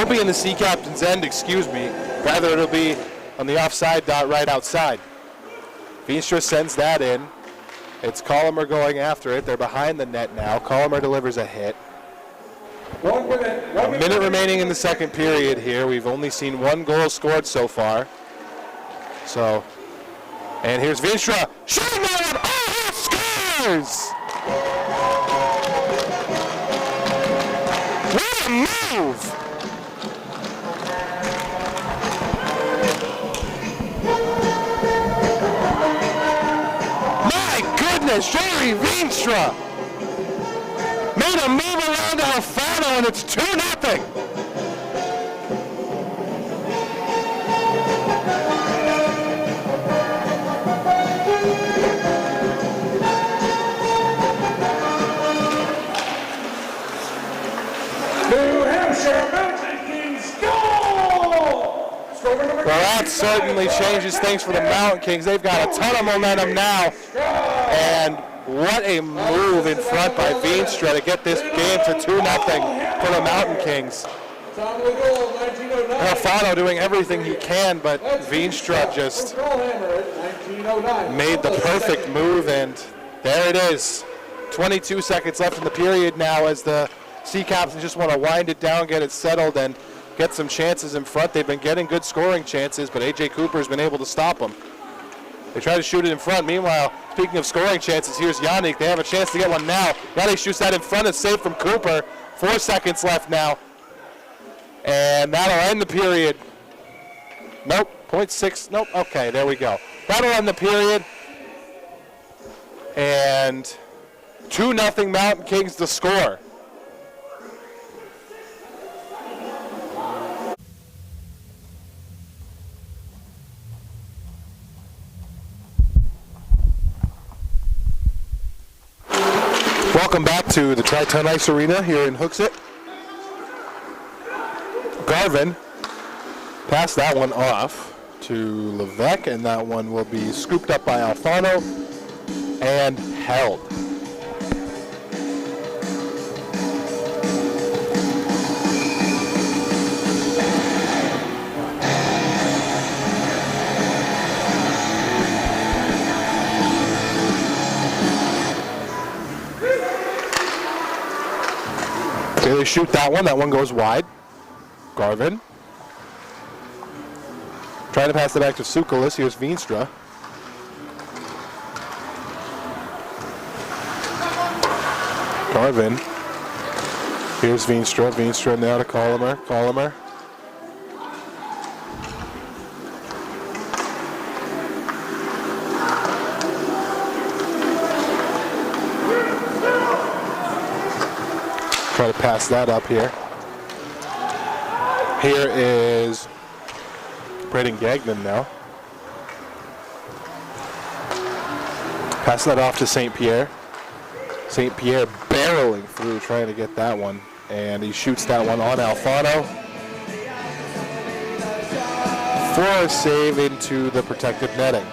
Be in the Sea Captain's end, excuse me. Rather, it'll be on the offside dot right outside. Veenstra sends that in. It's Colomer going after it. They're behind the net now. Colomer delivers a hit. 1 minute. A minute remaining in the second period here. We've only seen one goal scored so far. So, and here's Veenstra. Shooting that one! Oh, he scores! What a move! Jerry Veenstra made a move around Alfano, and it's 2-0. New Hampshire Mountain Kings goal! Well, that certainly changes things for the Mountain Kings. They've got a ton of momentum now. And what a move in front by Veenstra to get this game to 2-0 for the Mountain Kings. Alfano doing everything he can, but Veenstra just made the perfect move, and there it is. 22 seconds left in the period now as the Sea Captains just want to wind it down, get it settled, and get some chances in front. They've been getting good scoring chances, but A.J. Cooper's been able to stop them. They try to shoot it in front. Meanwhile, speaking of scoring chances, here's Yannick. They have a chance to get one now. Yannick shoots that in front. It's saved from Cooper. 4 seconds left now. And that'll end the period. Nope, 0.6. Nope, okay, there we go. That'll end the period. And 2-0 Mountain Kings to score. Welcome back to the Tri-Ton Ice Arena here in Hooksett. Garvin passed that one off to Levesque, and that one will be scooped up by Alfano and held. They shoot that one. That one goes wide. Garvin. Trying to pass it back to Sukalis. Here's Veenstra. Garvin. Here's Veenstra. Veenstra now to Colomer. Colomer. Try to pass that up here. Here is Braden Gagnon now. Pass that off to St. Pierre. St. Pierre barreling through trying to get that one. And he shoots that one on Alfano. For a save into the protected netting.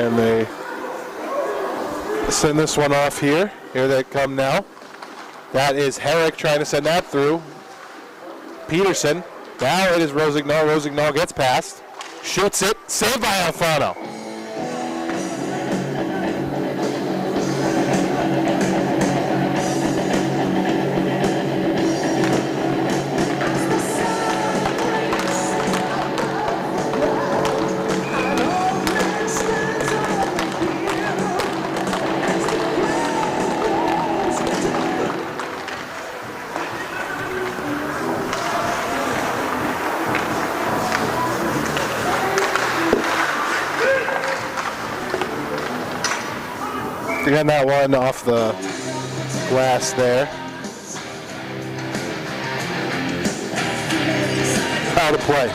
And they send this one off here. Here they come now. That is Herrick trying to send that through. Peterson. Now it is Rosignol. Rosignol gets past. Shoots it. Saved by Alfano. Again, that one off the glass there. Out of play.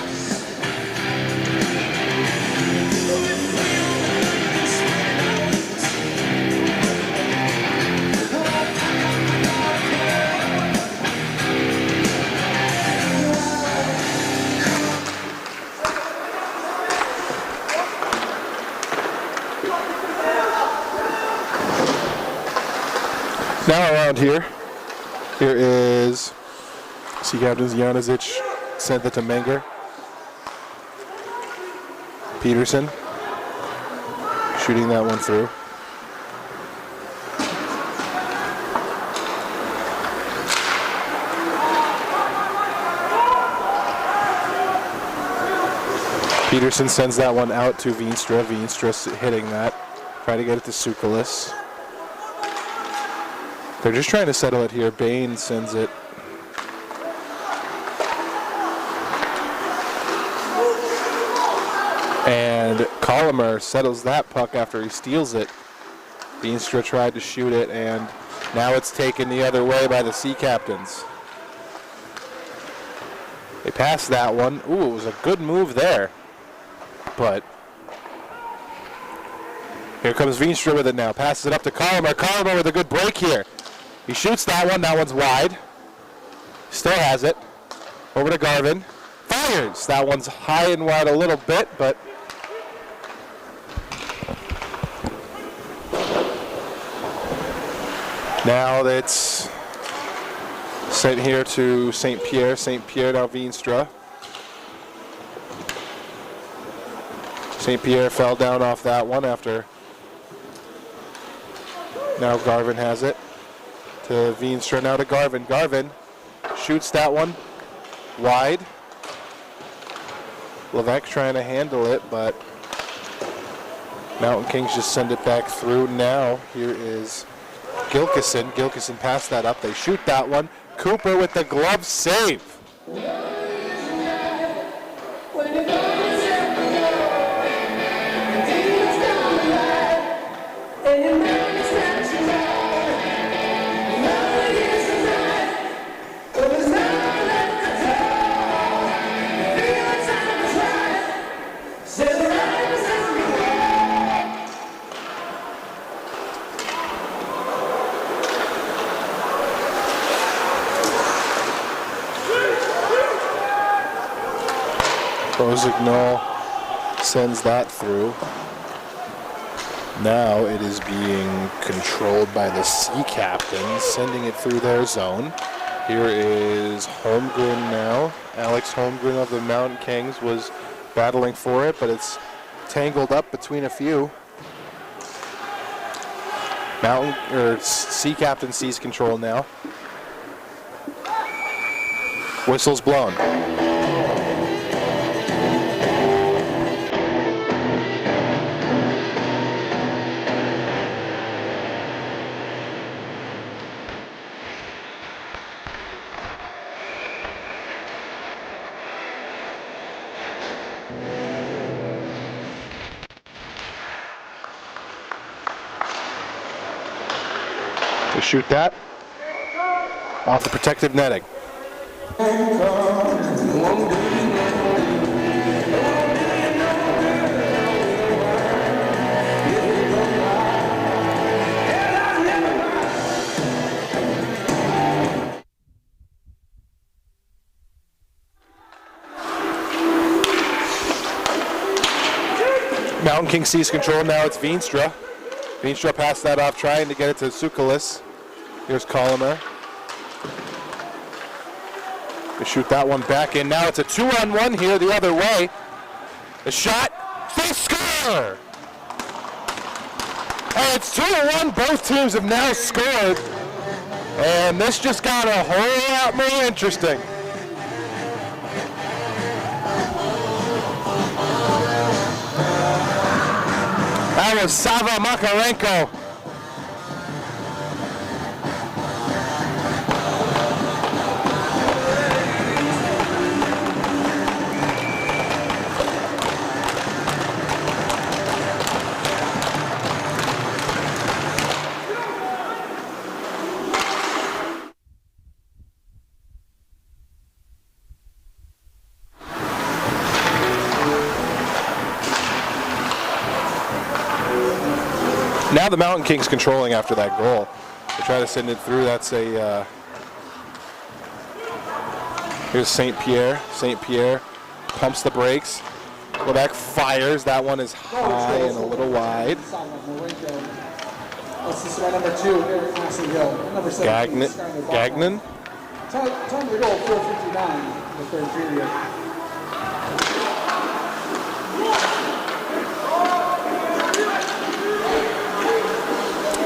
Now around here is Sea Captains Janazic, sent it to Menger. Peterson shooting that one through. Peterson sends that one out to Veenstra. Veenstra hitting that. Trying to get it to Sukalis. They're just trying to settle it here. Bain sends it. And Colomer settles that puck after he steals it. Veenstra tried to shoot it, and now it's taken the other way by the Sea Captains. They passed that one. Ooh, it was a good move there. But here comes Veenstra with it now. Passes it up to Colomer. Colomer with a good break here. He shoots that one. That one's wide. Still has it. Over to Garvin. Fires. That one's high and wide a little bit, but now it's sent here to St. Pierre. St. Pierre now Veenstra. St. Pierre fell down off that one after. Now Garvin has it. To Veenstra, now to Garvin. Garvin shoots that one wide. Levesque trying to handle it, but Mountain Kings just send it back through. Now here is Gilkison. Gilkison passed that up. They shoot that one. Cooper with the glove save. Rosignol sends that through. Now it is being controlled by the Sea Captains, sending it through their zone. Here is Holmgren now. Alex Holmgren of the Mountain Kings was battling for it, but it's tangled up between a few. Sea Captain sees control now. Whistle's blown. To shoot that off the protective netting. Mountain King sees control. Now it's Veenstra. Veenstra passed that off, trying to get it to Sukalis. Here's Colomer. They shoot that one back in. Now it's a 2-on-1 here the other way. A shot. They score! And it's 2-1. Both teams have now scored. And this just got a whole lot more interesting. That was Sava Makarenko. Now the Mountain Kings controlling after that goal. They try to send it through. That's a, here's St. Pierre. St. Pierre pumps the brakes. Quebec fires. That one is high and a little wide. Gagnon. Time to go, 4:59 in the third period.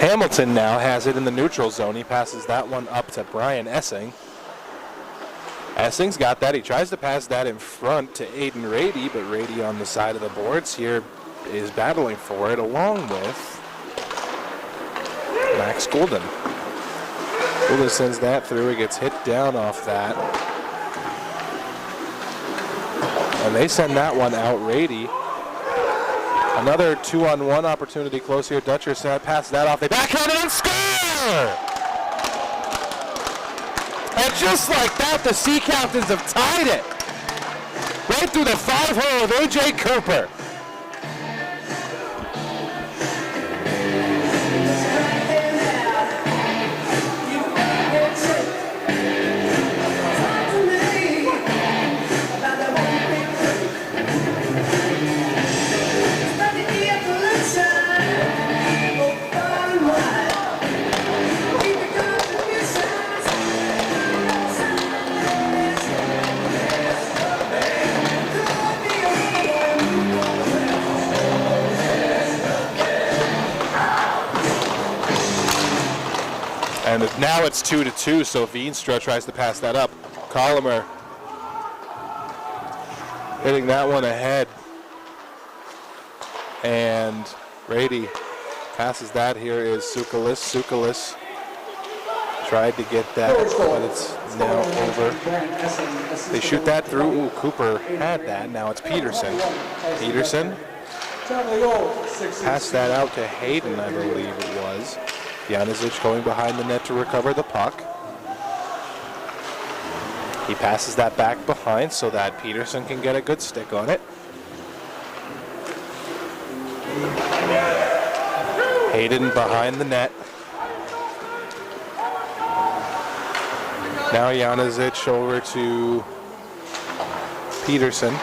Hamilton now has it in the neutral zone. He passes that one up to Brian Essing. Essing's got that. He tries to pass that in front to Aiden Rady, but Rady on the side of the boards here is battling for it along with Max Golden. Golden sends that through. He gets hit down off that. And they send that one out. Rady. Another 2-on-1 opportunity close here. Dutcher said, pass that off. They backhand it and score! And just like that, the Sea Captains have tied it. Right through the 5-hole of A.J. Cooper. And now it's 2-2, so Veenstra tries to pass that up. Colomer hitting that one ahead. And Rady passes that. Here is Sukalis. Sukalis tried to get that, but it's now over. They shoot that through. Ooh, Cooper had that. Now it's Peterson. Peterson passed that out to Hayden, I believe it was. Janizic going behind the net to recover the puck. He passes that back behind so that Peterson can get a good stick on it. Hayden behind the net. Now Janizic over to Peterson.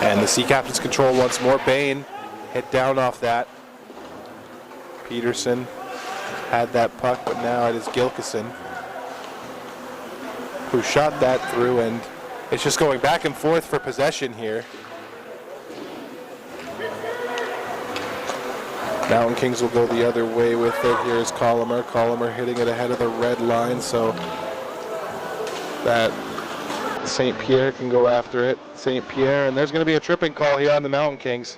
And the Sea Captains control once more. Bain hit down off that. Peterson had that puck, but now it is Gilkison who shot that through, and it's just going back and forth for possession here. Mountain Kings will go the other way with it. Here's Colomer. Colomer hitting it ahead of the red line so that St. Pierre can go after it. St. Pierre, and there's going to be a tripping call here on the Mountain Kings.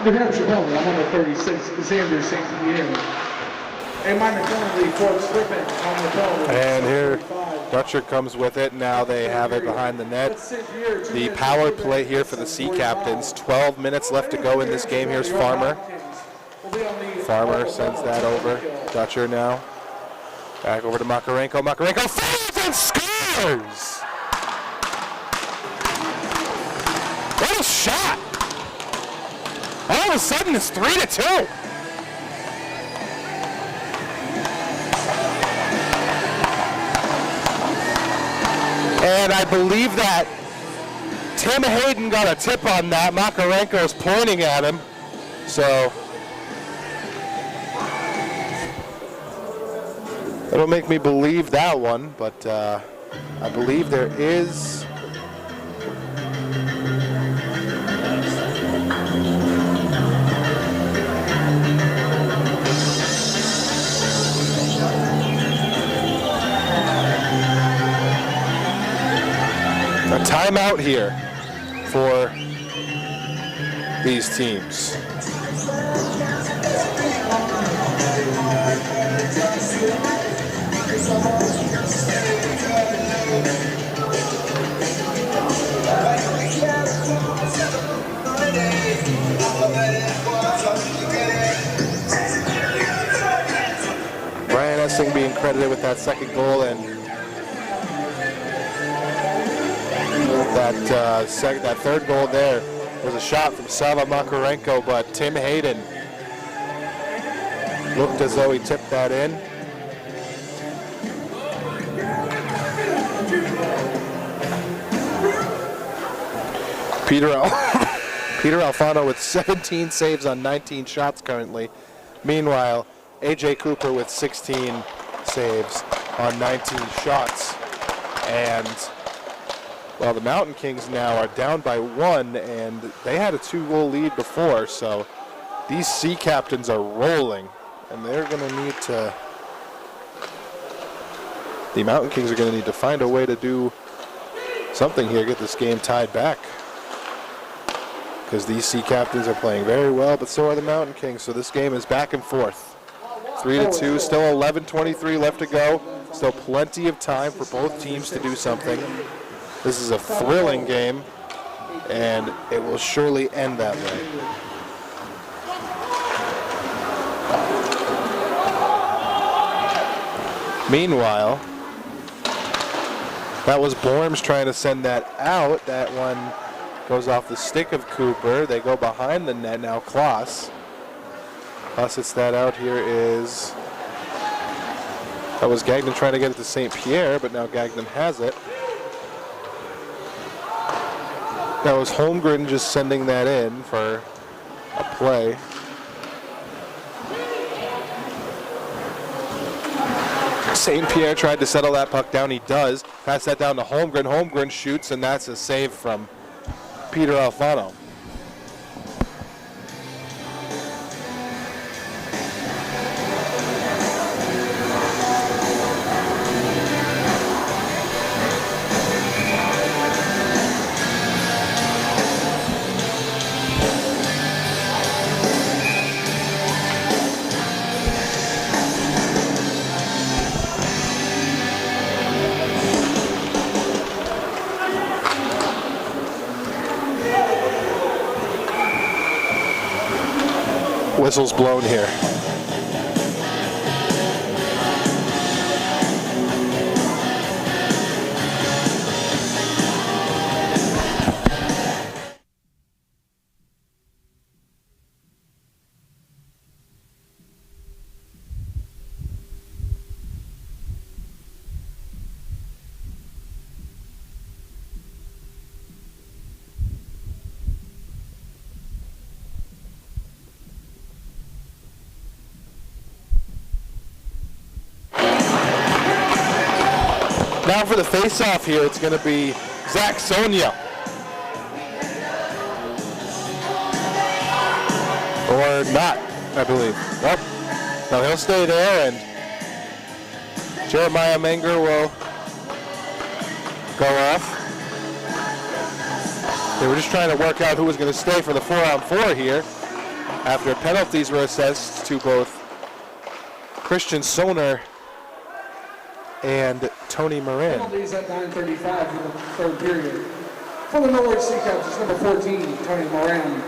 New Hampshire Mountain, I'm number 36, Xander St. Pierre. And minor penalty for Slippin on the penalty. And here, Dutcher comes with it. Now they have it behind the net. The power play here for the Sea Captains. 12 minutes left to go in this game. Here's Farmer. Farmer sends that over. Dutcher now. Back over to Makarenko. Makarenko fires and scores! What a shot! All of a sudden it's 3-2. And I believe that Tim Hayden got a tip on that. Makarenko is pointing at him. So it'll make me believe that one, but I believe there is a timeout here for these teams. Brian Essing being credited with that second goal, and that third goal there was a shot from Sava Makarenko, but Tim Hayden looked as though he tipped that in. Peter Alfano with 17 saves on 19 shots currently. Meanwhile, AJ Cooper with 16 saves on 19 shots. And well, the Mountain Kings now are down by 1, and they had a 2-goal lead before, so these Sea Captains are rolling, and they're going to need to, the Mountain Kings are going to need to find a way to do something here, get this game tied back, because these Sea Captains are playing very well, but so are the Mountain Kings, so this game is back and forth. 3-2, still 11:23 left to go, still plenty of time for both teams to do something. This is a thrilling game, and it will surely end that way. Meanwhile, that was Borms trying to send that out. That one goes off the stick of Cooper. They go behind the net now. Klaas hits that out. Here is, that was Gagnon trying to get it to St. Pierre, but now Gagnon has it. That was Holmgren just sending that in for a play. St. Pierre tried to settle that puck down. He does. Pass that down to Holmgren. Holmgren shoots, and that's a save from Peter Alfano. Whistles blown here. Now for the face-off here, it's going to be Zach Sonia. Or not, I believe. Well, no, he'll stay there, and Jeremiah Menger will go off. They were just trying to work out who was going to stay for the 4-on-4 here after penalties were assessed to both Christian Soner and Tony Moran. Penalties at 9:35 in the third period. For the Norwich Sea Captains, number 14, Tony Moran.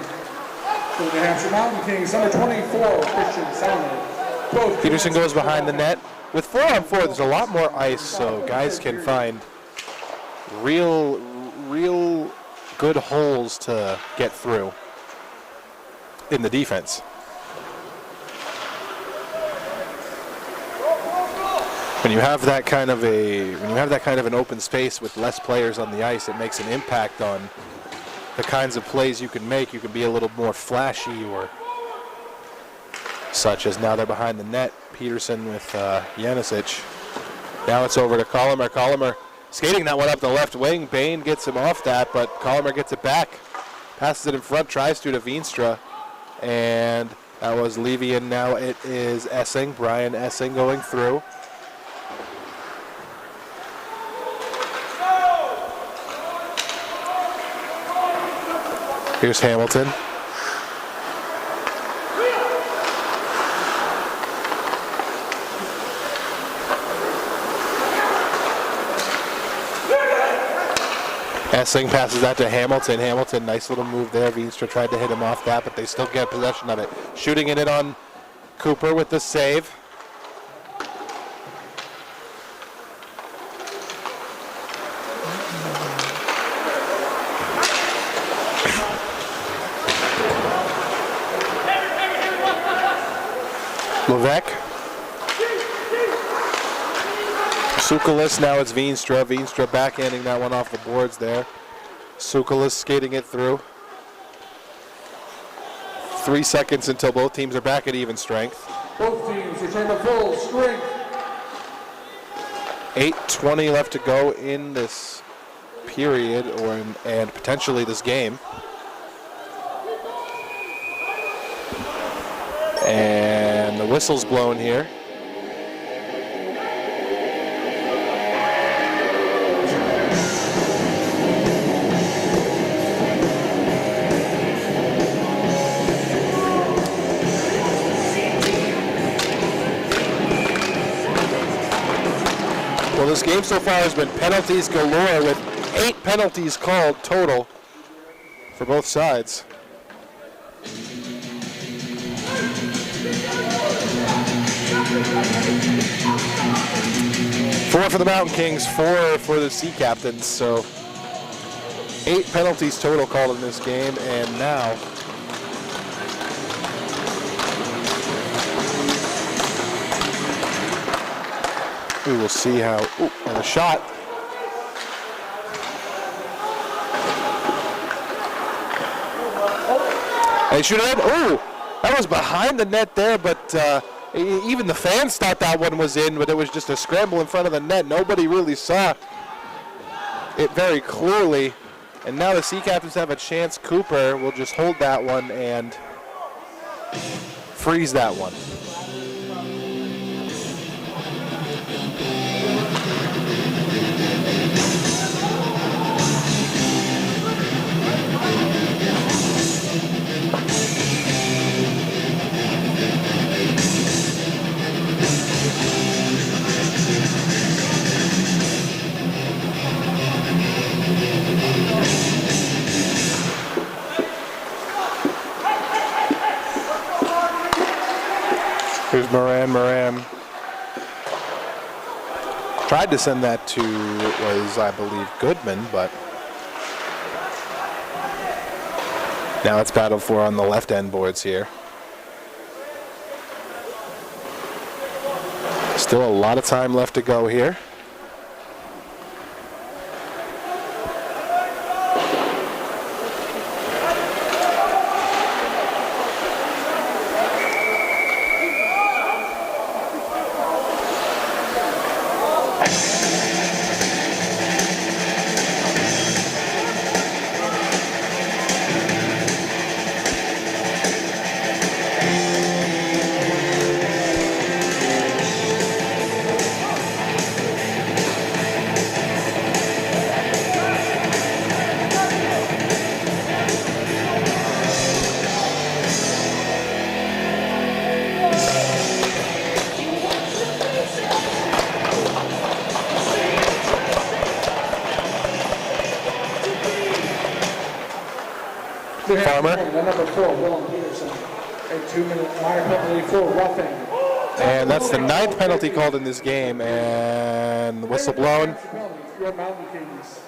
For the Hampshire Mountain Kings, number 24, Christian Salmon. Peterson goes behind the net. With 4-on-4, there's a lot more ice, so guys can find real good holes to get through in the defense. When you have that kind of an open space with less players on the ice, it makes an impact on the kinds of plays you can make. You can be a little more flashy or such, as now they're behind the net. Peterson with Janisic. Now it's over to Colomer. Colomer skating that one up the left wing. Bain gets him off that, but Colomer gets it back. Passes it in front, tries to Veenstra. And that was Levy, and now it is Essing. Brian Essing going through. Here's Hamilton. Essing passes that to Hamilton. Hamilton, nice little move there. Veenstra tried to hit him off that, but they still get possession of it. Shooting it in on Cooper with the save. Levesque. Sukalis, now it's Veenstra. Veenstra backhanding that one off the boards there. Sukalis skating it through. 3 seconds until both teams are back at even strength. Both teams return to full strength. 8:20 left to go in this period, and potentially this game. And the whistle's blown here. Well, this game so far has been penalties galore, with 8 penalties called total for both sides. 4 for the Mountain Kings, 4 for the Sea Captains. So 8 penalties total called in this game, and now we will see how. Ooh, and a shot. They shoot it. Oh, that was behind the net there, but even the fans thought that one was in, but it was just a scramble in front of the net. Nobody really saw it very clearly. And now the Sea Captains have a chance. Cooper will just hold that one and freeze that one. Here's Moran. Tried to send that to, it was, I believe, Goodman, but now it's battled for on the left end boards here. Still a lot of time left to go here. To Hampshire Farmer. Mountain, the number 4, Willem Peterson. A 2-minute minor penalty for roughing. And that's the 9th penalty called in this game, and the whistle blown. Your Mountain Kings.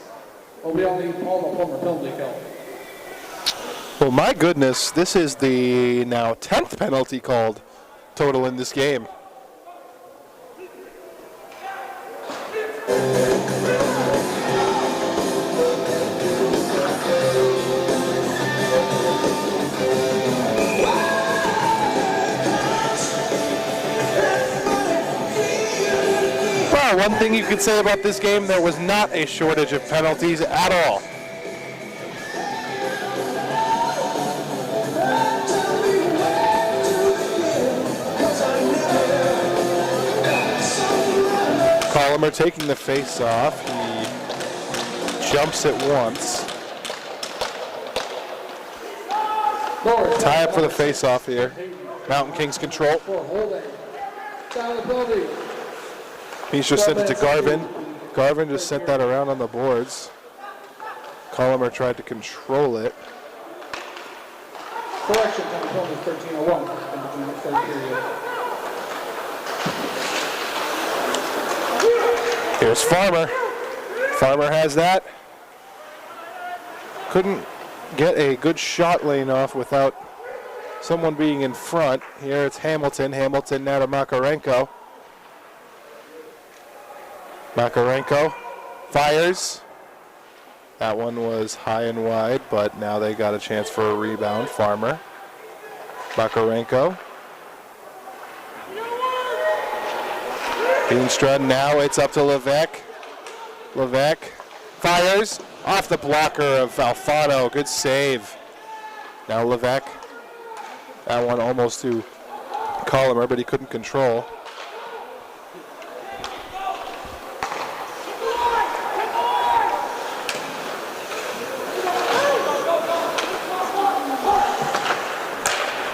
Well, we only call the former penalty kill. Well, my goodness, this is the now 10th penalty called total in this game. Well, one thing you could say about this game, there was not a shortage of penalties at all. Colomer taking the face off. He jumps it once. Tie up for the face off here. Mountain Kings control. He's just sent it to Garvin. Garvin just sent that around on the boards. Colomer tried to control it. Correction, time penalty 13:01. In the third period. Here's Farmer. Farmer has that. Couldn't get a good shot lane off without someone being in front. Here it's Hamilton. Hamilton now to Makarenko. Makarenko fires. That one was high and wide, but now they got a chance for a rebound. Farmer. Makarenko. Beanstra, now it's up to Levesque. Levesque fires off the blocker of Alfano. Good save. Now Levesque. That one almost to Colomer, but he couldn't control.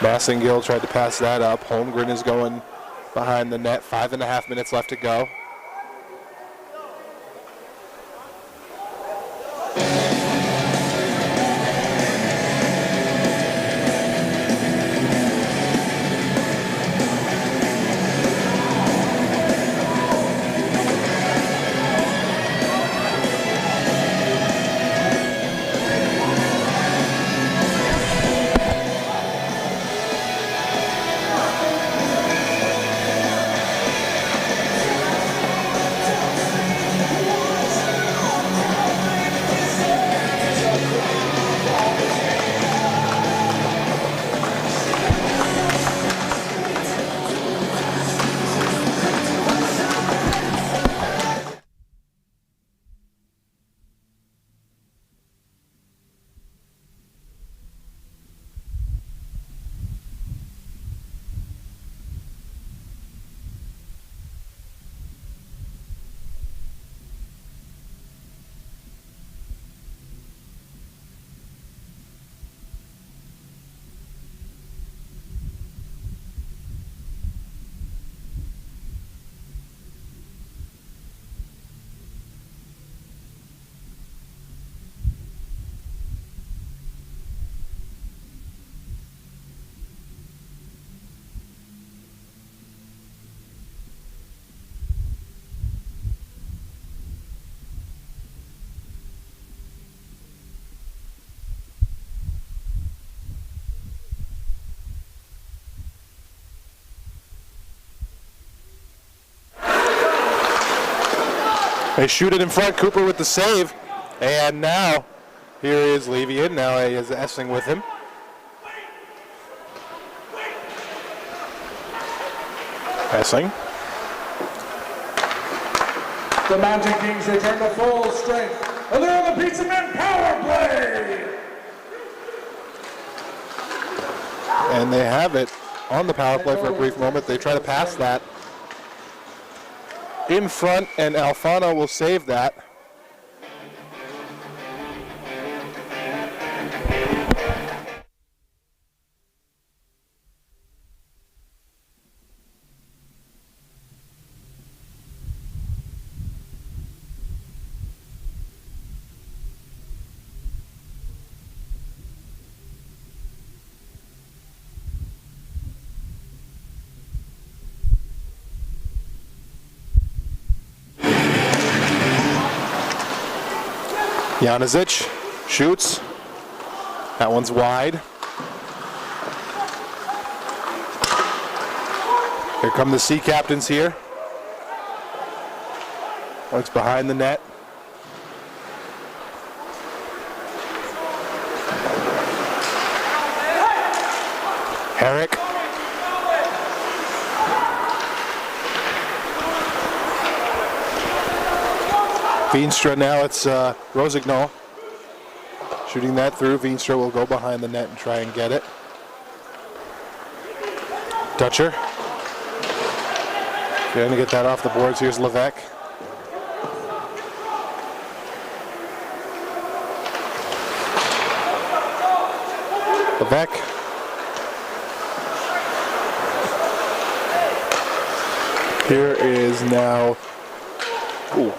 Massengill tried to pass that up. Holmgren is going behind the net. 5.5 minutes left to go. They shoot it in front. Cooper with the save. And now, here is Levian. Now he has Essing with him. Essing. The Mountain Kings return to full strength. And they're on the Pizza Men power play. And they have it on the power play for a brief moment. They try to pass that in front, and Alfano will save that. Janizic shoots. That one's wide. Here come the Sea Captains here. Looks behind the net. Herrick. Veenstra now, it's Rosignol. Shooting that through. Veenstra will go behind the net and try and get it. Dutcher. Trying to get that off the boards. Here's Levesque. Levesque. Here is now,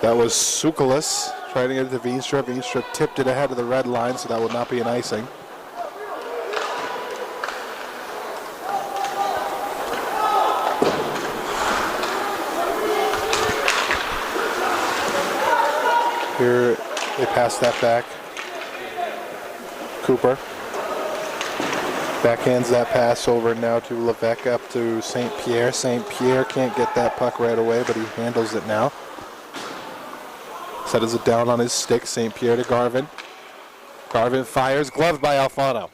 that was Sukalis trying to get it to Veenstra. Veenstra tipped it ahead of the red line, so that would not be an icing. Here they pass that back. Cooper backhands that pass over now to Levesque up to St. Pierre. St. Pierre can't get that puck right away, but he handles it now. Settles it down on his stick. St. Pierre to Garvin. Garvin fires, gloved by Alfano.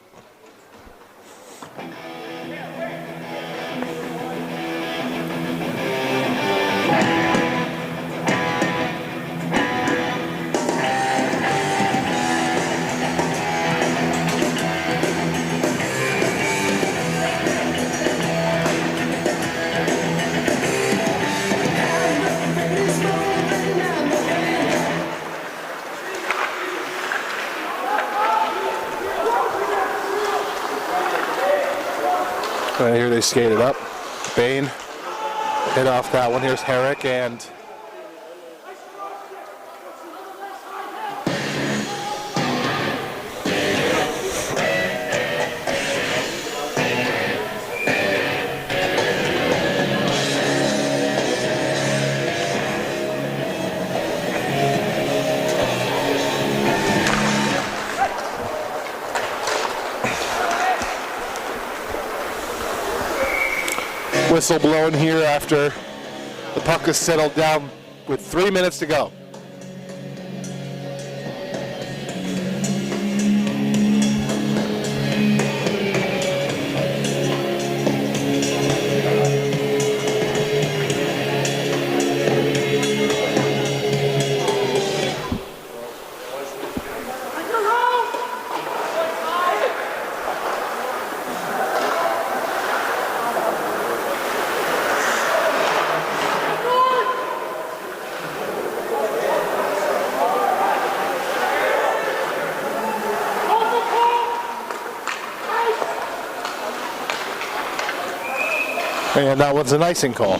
Right here they skated up. Bain hit off that one. Here's Herrick and whistle blown here after the puck is settled down with 3 minutes to go. And that one's an icing call.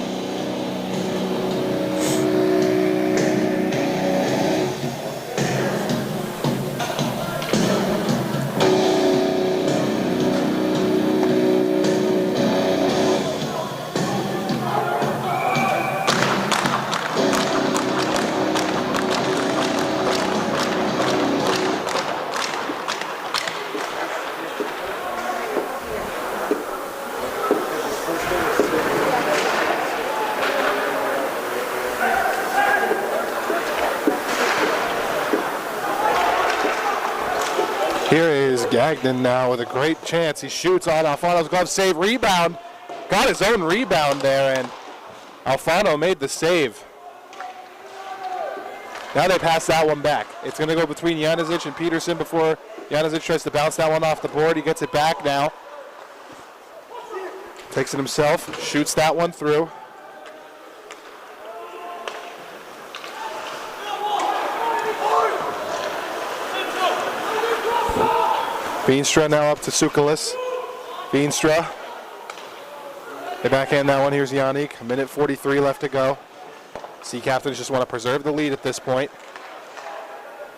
Here is Gagnon now with a great chance. He shoots on Alfano's glove, save, rebound. Got his own rebound there, and Alfano made the save. Now they pass that one back. It's going to go between Janizic and Peterson before Janizic tries to bounce that one off the board. He gets it back now. Takes it himself, shoots that one through. Veenstra now up to Sukalis. Veenstra. They backhand that one. Here's Yannick. 1:43 left to go. Sea Captains just want to preserve the lead at this point.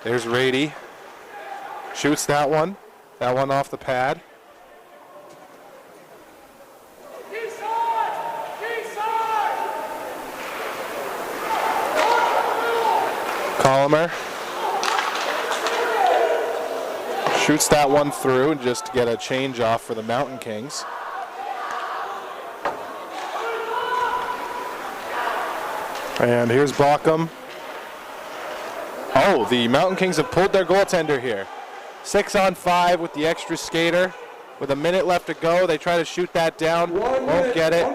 There's Rady. Shoots that one. That one off the pad. Colomer. Shoots that one through just to get a change off for the Mountain Kings. And here's Bauckham. Oh, the Mountain Kings have pulled their goaltender here. 6-on-5 with the extra skater. With a minute left to go, they try to shoot that down. Won't get it.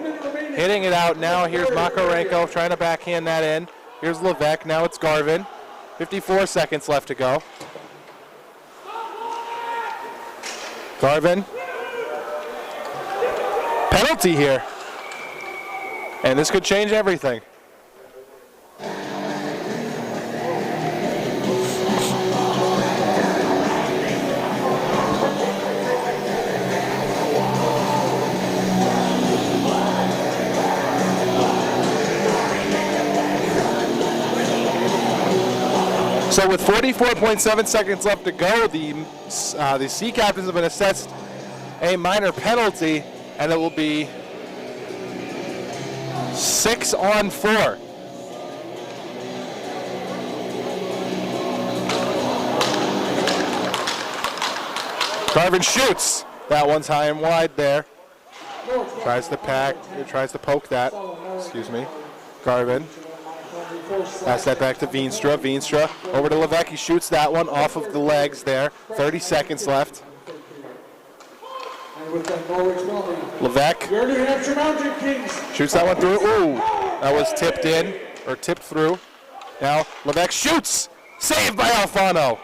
Hitting it out now. Here's Makarenko trying to backhand that in. Here's Levesque. Now it's Garvin. 54 seconds left to go. Garvin. Penalty here. And this could change everything. So with 44.7 seconds left to go, the Sea Captains have been assessed a minor penalty, and it will be 6-on-4. Garvin shoots. That one's high and wide there. Tries to poke that. Excuse me. Garvin. Pass that back to Veenstra. Veenstra over to Levesque. He shoots that one off of the legs there. 30 seconds left. Levesque Hampshire Mountain Kings shoots that one through. Ooh, that was tipped in, or tipped through. Now Levesque shoots. Saved by Alfano.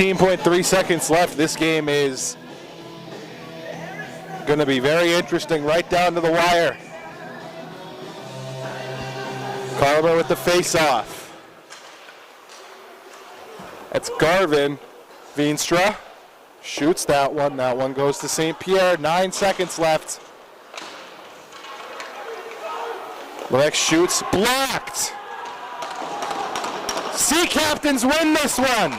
.3 seconds left. This game is going to be very interesting right down to the wire. Carver with the face-off. That's Garvin. Veenstra shoots that one. That one goes to St. Pierre. 9 seconds left. Lex shoots. Blocked. Sea Captains win this one.